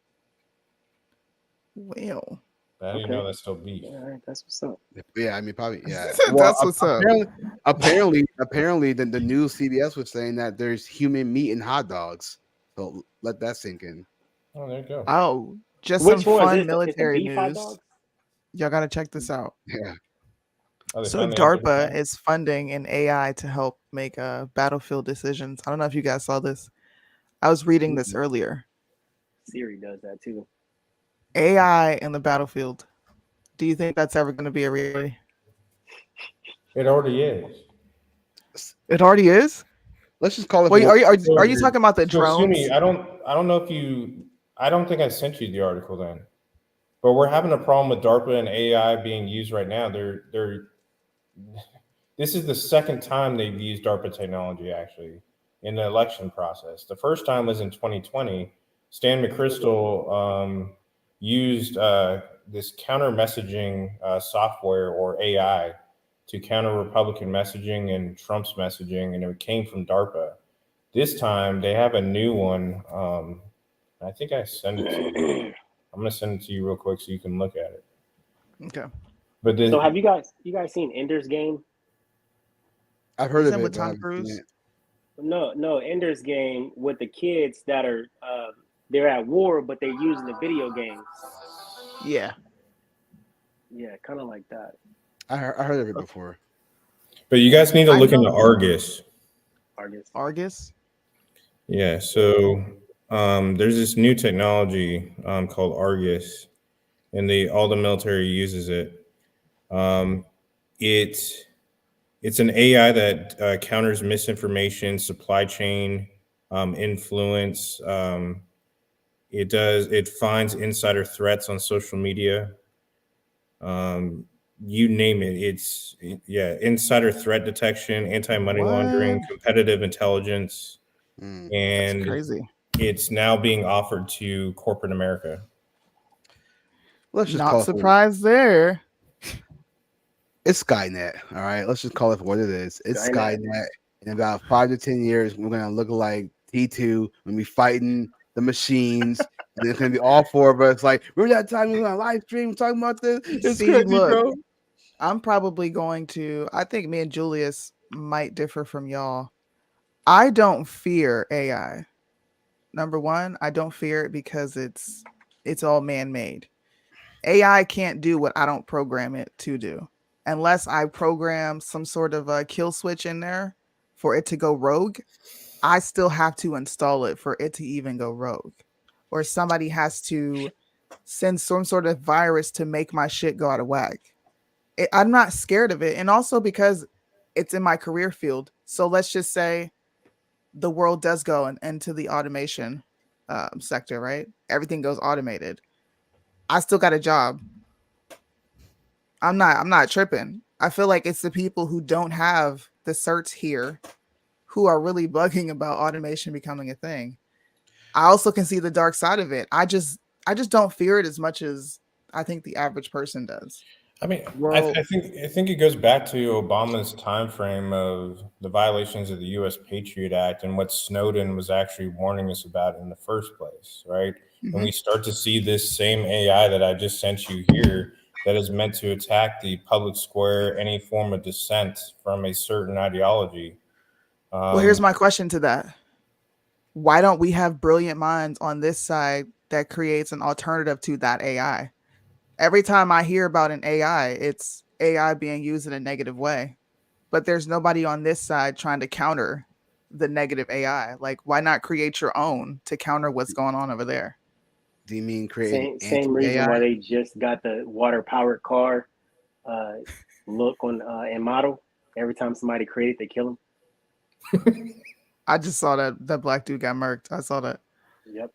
Well, I didn't know that's still beef. All right, that's what's up. Yeah, I mean probably yeah. That's what's up. Apparently, the news CBS was saying that there's human meat in hot dogs. So let that sink in. Oh, there you go. Oh, just Which some one? fun Is it the military beef hot news. dogs? Y'all gotta check this out. Yeah. Are they So finally DARPA answering is funding an AI to help make battlefield decisions. I don't know if you guys saw this. I was reading this earlier. Siri does that too. AI in the battlefield. Do you think that's ever going to be a reality? It already is. It already is. Let's just call it. Wait, are you talking about the drones? Soonie, I don't know if you. I don't think I sent you the article then. But we're having a problem with DARPA and AI being used right now. This is the second time they've used DARPA technology actually in the election process. The first time was in 2020. Stan McChrystal used this counter messaging software or AI to counter Republican messaging and Trump's messaging, and it came from DARPA. This time they have a new one. I think I sent it to you. I'm gonna send it to you real quick so you can look at it. Okay. But So have you guys seen Ender's Game? I've heard Is of that it. with but I Tom haven't seen Cruise? it. No, Ender's Game with the kids that are they're at war, but they're using the video games. Yeah. Yeah, kind of like that. I heard of it before. But you guys need to I look know- into Argus. Argus? Yeah, so there's this new technology called Argus, and all the military uses it. It's an AI that counters misinformation, supply chain influence. It finds insider threats on social media. You name it. Insider threat detection, anti-money laundering, competitive intelligence, and That's crazy. it's now being offered to corporate America. Let's just Not call surprised there. It's Skynet. All right, let's just call it for what it is. It's Skynet. In about 5 to 10 years, we're gonna look like T2 when we fighting the machines. And it's gonna be all four of us. Like, remember that time we were on live stream talking about this? It's See, crazy, look, bro. I'm probably going to. I think me and Julius might differ from y'all. I don't fear AI. Number one, I don't fear it because it's all man-made. AI can't do what I don't program it to do. Unless I program some sort of a kill switch in there for it to go rogue, I still have to install it for it to even go rogue. Or somebody has to send some sort of virus to make my shit go out of whack. I'm not scared of it. And also because it's in my career field. So let's just say the world does go into the automation sector, right? Everything goes automated. I still got a job. I'm not tripping. I feel like it's the people who don't have the certs here who are really bugging about automation becoming a thing. I also can see the dark side of it. I just don't fear it as much as I think the average person does. I mean, Well, I think it goes back to Obama's time frame of the violations of the U.S. Patriot Act and what Snowden was actually warning us about in the first place, right? And we start to see this same AI that I just sent you here that is meant to attack the public square, any form of dissent from a certain ideology. Well, here's my question to that. Why don't we have brilliant minds on this side that creates an alternative to that AI? Every time I hear about an AI, it's AI being used in a negative way. But there's nobody on this side trying to counter the negative AI. Like, why not create your own to counter what's going on over there? Do you mean create Same reason why they just got the water powered car look on and model. Every time somebody created, they kill them. I just saw that black dude got murked. I saw that. Yep.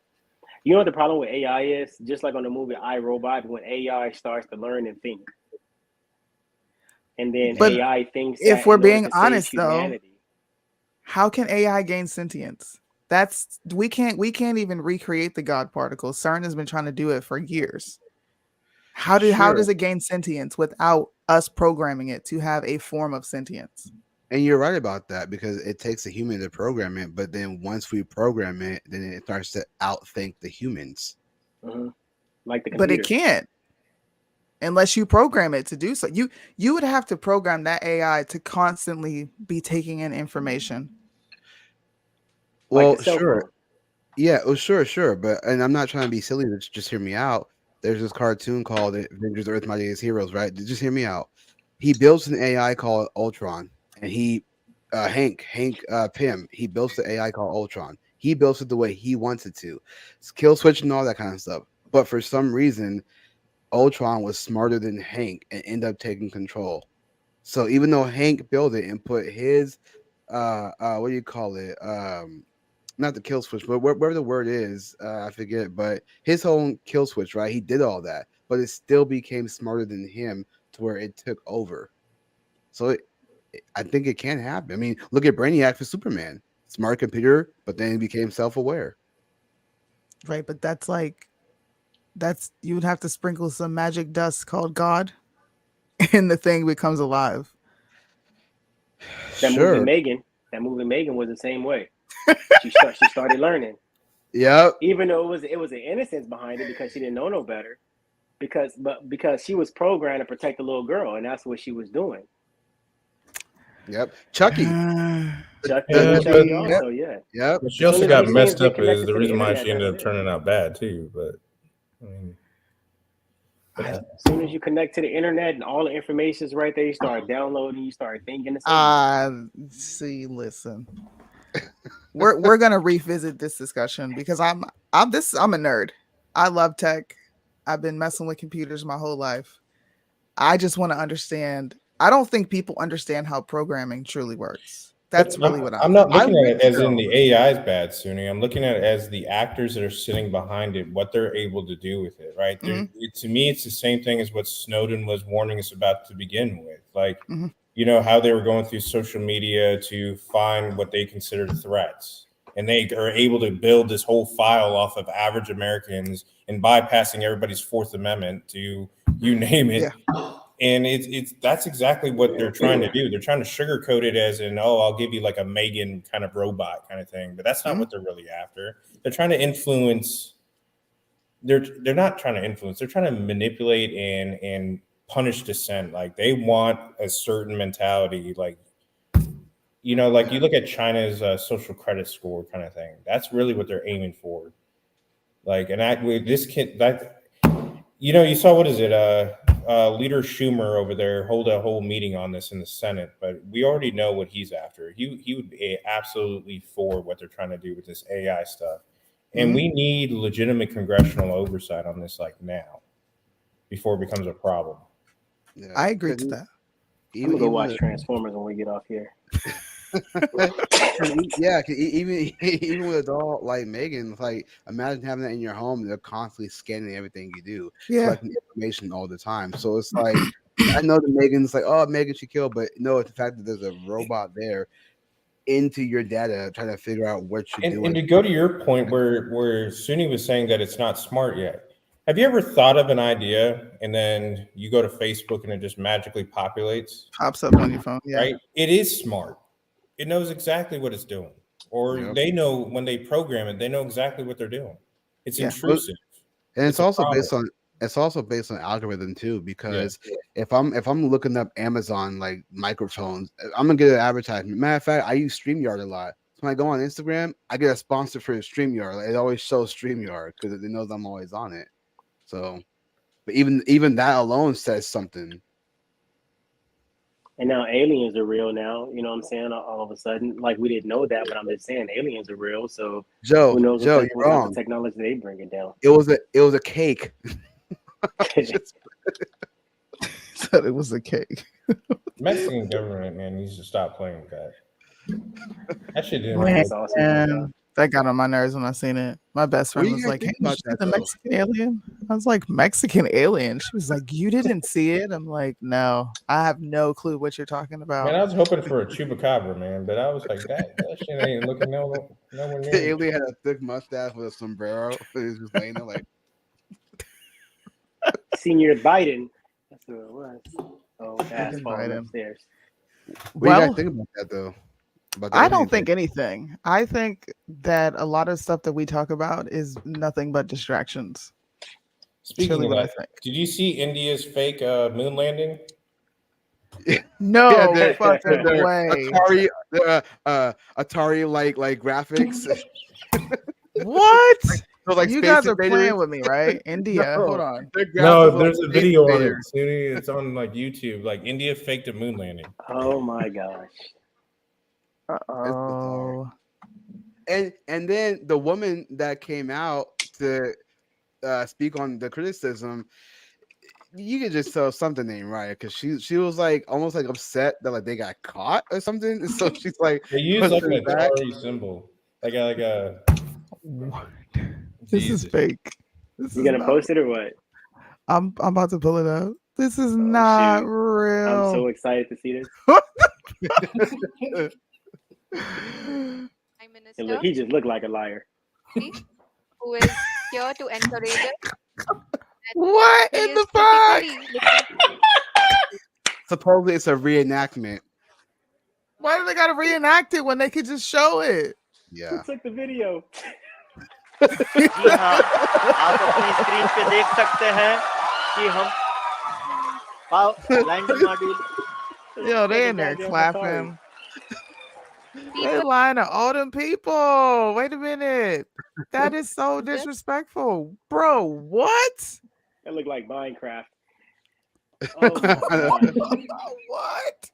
You know what the problem with AI is? Just like on the movie I, Robot, when AI starts to learn and think. And then But AI thinks if that we're in order being to save honest humanity. though, how can AI gain sentience? We can't even recreate the God particle. CERN has been trying to do it for years. How does it gain sentience without us programming it to have a form of sentience? And you're right about that because it takes a human to program it, but then once we program it, then it starts to outthink the humans. Like the computer. But it can't unless you program it to do so. You would have to program that AI to constantly be taking in information. Well, Like the cell sure. phone. Yeah, oh, sure. But, and I'm not trying to be silly, just hear me out. There's this cartoon called Avengers Earth Mightiest Heroes, right? Just hear me out. He builds an AI called Ultron, and Hank Pym, he builds the AI called Ultron. He builds it the way he wants it to. It's kill switch and all that kind of stuff. But for some reason, Ultron was smarter than Hank and ended up taking control. So even though Hank built it and put his what do you call it? Not the kill switch, but whatever the word is, I forget. But his whole kill switch, right? He did all that, but it still became smarter than him to where it took over. So I think it can happen. I mean, look at Brainiac for Superman. Smart computer, but then he became self-aware. Right, but that's you would have to sprinkle some magic dust called God, and the thing becomes alive. That movie Megan was the same way. She started learning. Yep. Even though it was an innocence behind it because she didn't know no better. Because she was programmed to protect the little girl, and that's what she was doing. Yep. Chucky. Chucky also, yeah. Yep. But she also got messed up is the reason why she ended up turning out bad too. But I mean, as soon as you connect to the internet and all the information is right there, you start downloading, you start thinking. See, listen. We're gonna revisit this discussion because I'm a nerd. I love tech. I've been messing with computers my whole life. I just want to understand. I don't think people understand how programming truly works. That's really what I'm not looking at it as in the AI is bad, Soonie. I'm looking at it as the actors that are sitting behind it, what they're able to do with it, right? To me, it's the same thing as what Snowden was warning us about to begin with. Like, you know, how they were going through social media to find what they considered threats. And they are able to build this whole file off of average Americans and bypassing everybody's Fourth Amendment to you name it. Yeah. And that's exactly what they're trying to do. They're trying to sugarcoat it as in, oh, I'll give you like a Megan kind of robot kind of thing. But that's not what they're really after. They're trying to influence. They're not trying to influence. They're trying to manipulate and punish dissent. Like they want a certain mentality. Like, you know, like you look at China's social credit score kind of thing. That's really what they're aiming for. Like, and this kid, that, you know, you saw, what is it? Leader Schumer over there hold a whole meeting on this in the Senate, but we already know what he's after. He would be absolutely for what they're trying to do with this AI stuff. And we need legitimate congressional oversight on this, like now, before it becomes a problem. Yeah, I agree to that. I'm gonna go watch Transformers when we get off here. Yeah, 'cause even with a doll like Megan, like imagine having that in your home. They're constantly scanning everything you do, Yeah. collecting information all the time. So it's like I know that Megan's like, oh, Megan should kill, but no, it's the fact that there's a robot there into your data trying to figure out what you're doing. And to go to your point where Soonie was saying that it's not smart yet. Have you ever thought of an idea and then you go to Facebook and it just magically populates? Pops up on your phone. Yeah. Right? It is smart. It knows exactly what it's doing. Or they know when they program it, they know exactly what they're doing. It's intrusive. And it's also based on algorithm too, because if I'm looking up Amazon like microphones, I'm gonna get an advertisement. Matter of fact, I use StreamYard a lot. So when I go on Instagram, I get a sponsor for StreamYard. Like, it always shows StreamYard because it knows I'm always on it. So, but even that alone says something. And now aliens are real now. You know what I'm saying? All of a sudden, like we didn't know that, but I'm just saying aliens are real. So Joe, who knows you're what type wrong. of technology they bring it down? It was a cake. Said it was a cake. Mexican government, man, needs to stop playing with that. That shit didn't Man, that got on my nerves when I seen it. My best friend was like, "Hey, did you see the Mexican alien?" I was like, "Mexican alien?" She was like, "You didn't see it?" I'm like, "No, I have no clue what you're talking about." Man, I was hoping for a chupacabra, man, but I was like, that shit ain't looking nowhere near. The alien had a thick mustache with a sombrero. He was just laying there like Senior Biden. That's who it was. Oh, that's falling Biden. upstairs. What do you guys think about that though? I don't think anything. I think that a lot of stuff that we talk about is nothing but distractions. Speaking Really of what I that, think. did you see India's fake moon landing? No they're fucking way. Atari like graphics. What? So, like, You Space guys are Invaders? playing with me, right? India. No, Hold on. No, there's a Space video on it. Invaders. Soonie. It's on like YouTube. Like India faked a moon landing. Oh my gosh. Oh. And then the woman that came out to speak on the criticism, you could just tell something ain't right because she was like almost like upset that like they got caught or something. So she's like, They use like pushing an back. Atari symbol, like a. What? This is fake. This You is gonna not- post it or what? I'm about to pull it up. This is not shoot. real. I'm so excited to see this. And look, he just looked like a liar. Who is here to encourage it. What He in is the fuck? critically looking- Supposedly it's a reenactment. Why do they gotta reenact it when they could just show it? Yeah. Who took the video? जी हाँ आप अपनी screen पे देख सकते हैं कि हम landing module Yo, they in there clapping. They lying to all them people. Wait a minute. That is so disrespectful. Bro, what? That looked like Minecraft. Oh my God. What?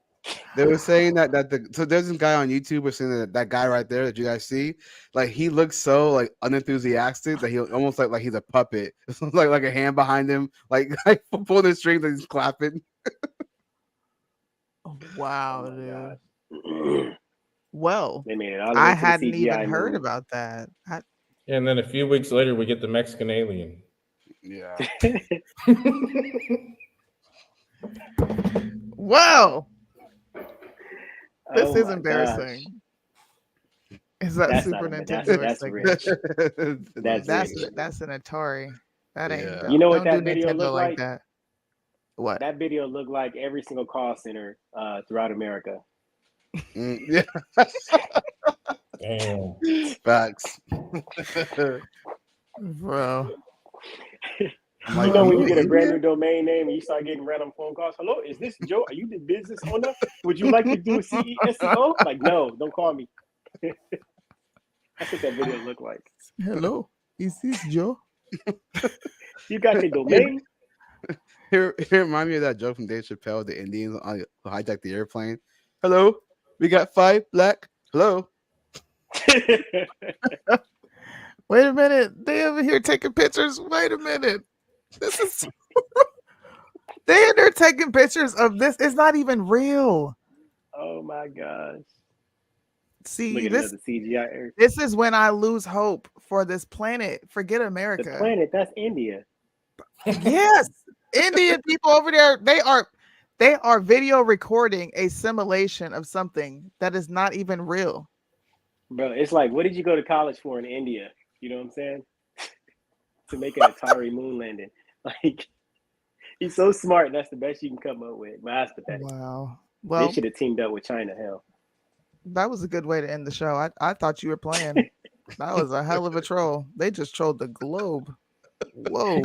They were saying that so there's this guy on YouTube was saying that guy right there that you guys see, like he looks so like unenthusiastic that he almost like he's a puppet. It's like a hand behind him, like pulling the strings and he's clapping. Wow, dude. Well, They made it all the way I to the hadn't CGI even heard moon. about that. And then a few weeks later, we get the Mexican alien. Yeah. Well, this Oh is my embarrassing. Is that That's Super not- Nintendo? that's Like, rich. That's rich. that's an Atari. That ain't. Yeah. You know what don't that do video Nintendo looked like like? that. What? That video looked like every single call center throughout America. Yeah. Damn. Facts. Bro. You know when you get a brand new domain name and you start getting random phone calls. Hello, is this Joe? Are you the business owner? Would you like to do a SEO? Like, no, don't call me. That's what that video looked like. Hello, is this Joe? You got the domain? It remind me of that joke from Dave Chappelle, the Indians who hijacked the airplane. Hello, we got 5 black. Hello. Wait a minute. They over here taking pictures. Wait a minute. This is they in there taking pictures of this. It's not even real. Oh my gosh. See, Look at this another CGI Earth. this is when I lose hope for this planet. Forget The America. planet, that's India. Yes, Indian people over there, they are video recording a simulation of something that is not even real. Bro, it's like, what did you go to college for in India? You know what I'm saying? To make an Atari moon landing. Like, he's so smart. That's the best you can come up with. But that's pathetic. Wow. They Well, should have teamed up with China. Hell, that was a good way to end the show. I thought you were playing. That was a hell of a troll. They just trolled the globe. Whoa.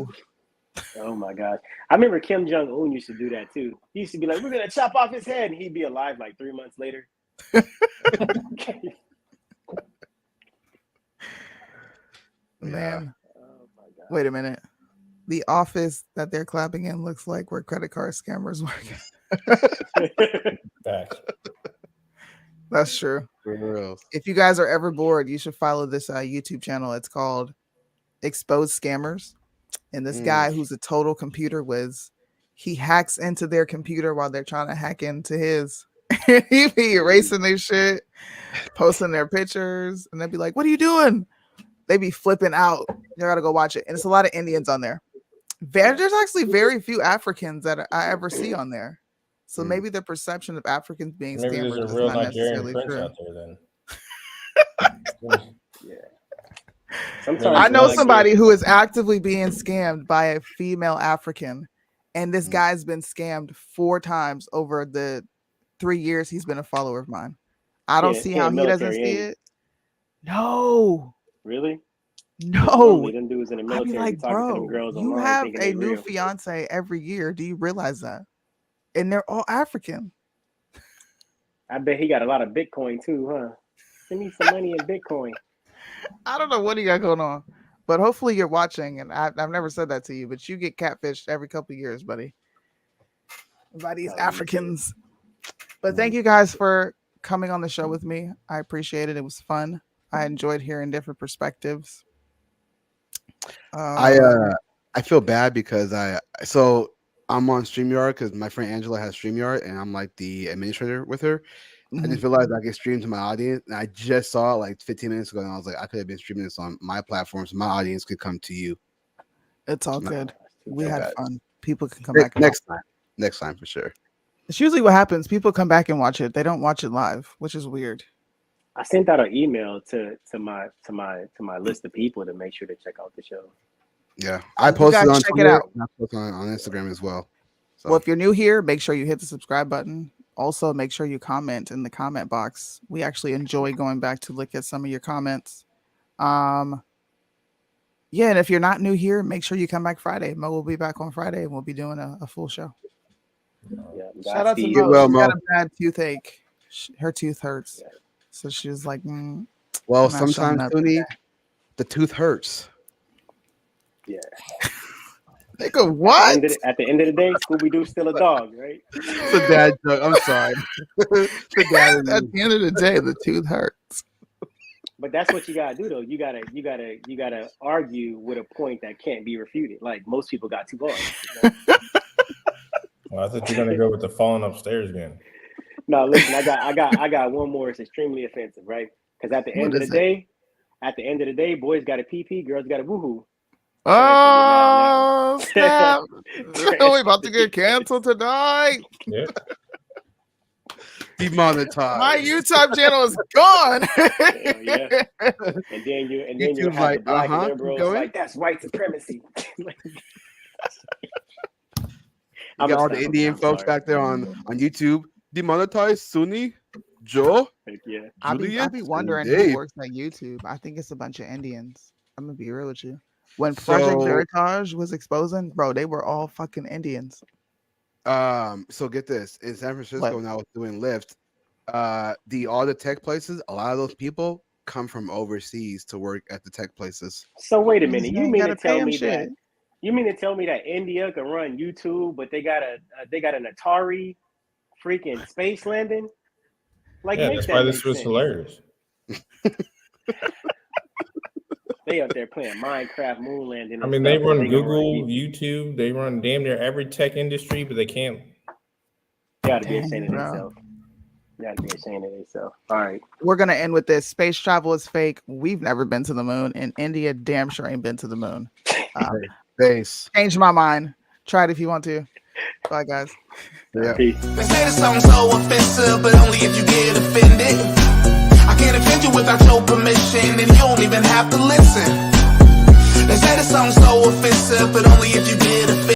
oh my gosh! I remember Kim Jong Un used to do that too. He used to be like, "We're gonna chop off his head," and he'd be alive like 3 months later. Man. Wait a minute. The office that they're clapping in looks like where credit card scammers work. That's true. For real. If you guys are ever bored, you should follow this YouTube channel. It's called Exposed Scammers. And this guy who's a total computer whiz, he hacks into their computer while they're trying to hack into his. He be erasing their shit, posting their pictures, and they'd be like, "What are you doing?" They be flipping out. You gotta go watch it. And it's a lot of Indians on there. There's actually very few Africans that I ever see on there. So maybe the perception of Africans being Maybe scammers there's is a real not Nigerian necessarily prince true. out there then. Yeah. Sometimes I know like somebody who is actively being scammed by a female African, and this guy's been scammed 4 times over the 3 years he's been a follower of mine. I don't see how he doesn't see it. No. Really? No. Normally, them dudes in the I'd military be like, be talking to them bro, girls you online have thinking a they new real. fiance every year. Do you realize that? And they're all African. I bet he got a lot of Bitcoin too, huh? Send me some money in Bitcoin. I don't know what he got going on, but hopefully you're watching. And I've never said that to you, but you get catfished every couple of years, buddy. By these Africans. But thank you guys for coming on the show with me. I appreciate it. It was fun. I enjoyed hearing different perspectives. I feel bad because I'm on StreamYard because my friend Angela has StreamYard and I'm like the administrator with her. I just realized I get streamed to my audience, and I just saw it like 15 minutes ago, and I was like, I could have been streaming this on my platform, so my audience could come to you. It's all good. We had bad. fun. People can come back and next time. Next time for sure. It's usually what happens. People come back and watch it. They don't watch it live, which is weird. I sent out an email to my list of people to make sure to check out the show. Yeah, I posted on check it Twitter, out. and I posted on Instagram as well. So. Well, if you're new here, make sure you hit the subscribe button. Also, make sure you comment in the comment box. We actually enjoy going back to look at some of your comments. Yeah, and if you're not new here, make sure you come back Friday. Mo will be back on Friday, and we'll be doing a full show. Yeah, Shout out to Godspeed. Mo. Well, She Mo. had a bad toothache. Her tooth hurts. So she was like, Well, I'm not showing sometimes, up Soonie, today. the tooth hurts. Yeah. Nigga, what? At the end of the day, Scooby-Doo's still a dog, right? It's a dad joke. I'm sorry. It's a dad At the end of the day, the tooth hurts. But that's what you gotta do, though. You gotta argue with a point that can't be refuted. Like most people got 2 bars. You know? Well, I thought you were gonna go with the falling upstairs again. No, listen, I got one more. It's extremely offensive, right? Because at the end of the day, boys got a pee, girls got a woohoo. Oh, snap. We about to get canceled tonight. Yeah. Demonetized. My YouTube channel is gone. Yeah. And then you YouTube's have like, the black uh-huh, liberals going? like that's white supremacy. You got all the Indian folks back there on YouTube. Demonetized Soonie, Joe. Yeah. I be wondering Dave. who works at YouTube. I think it's a bunch of Indians. I'm gonna be real with you. When Project Veritage was exposing, bro, they were all fucking Indians. So get this. In San Francisco, when I was doing Lyft, all the tech places, a lot of those people come from overseas to work at the tech places. So wait a minute. You mean to tell me shit. that India can run YouTube, but they got an Atari freaking space landing? Like, Yeah, make that's that why make this was sense. hilarious. They up there playing Minecraft moon landing. I mean, they run Google, YouTube, they run damn near every tech industry, but they can't. Gotta be ashamed of themselves. You gotta be ashamed of yourself. All right. We're gonna end with this. Space travel is fake. We've never been to the moon, and India damn sure ain't been to the moon. Base. Change my mind. Try it if you want to. Bye, guys. Yeah. They say the song's so offensive, but only if you get offended. I can't offend you without your permission, and you don't even have to listen. They say the song's so offensive, but only if you get offended.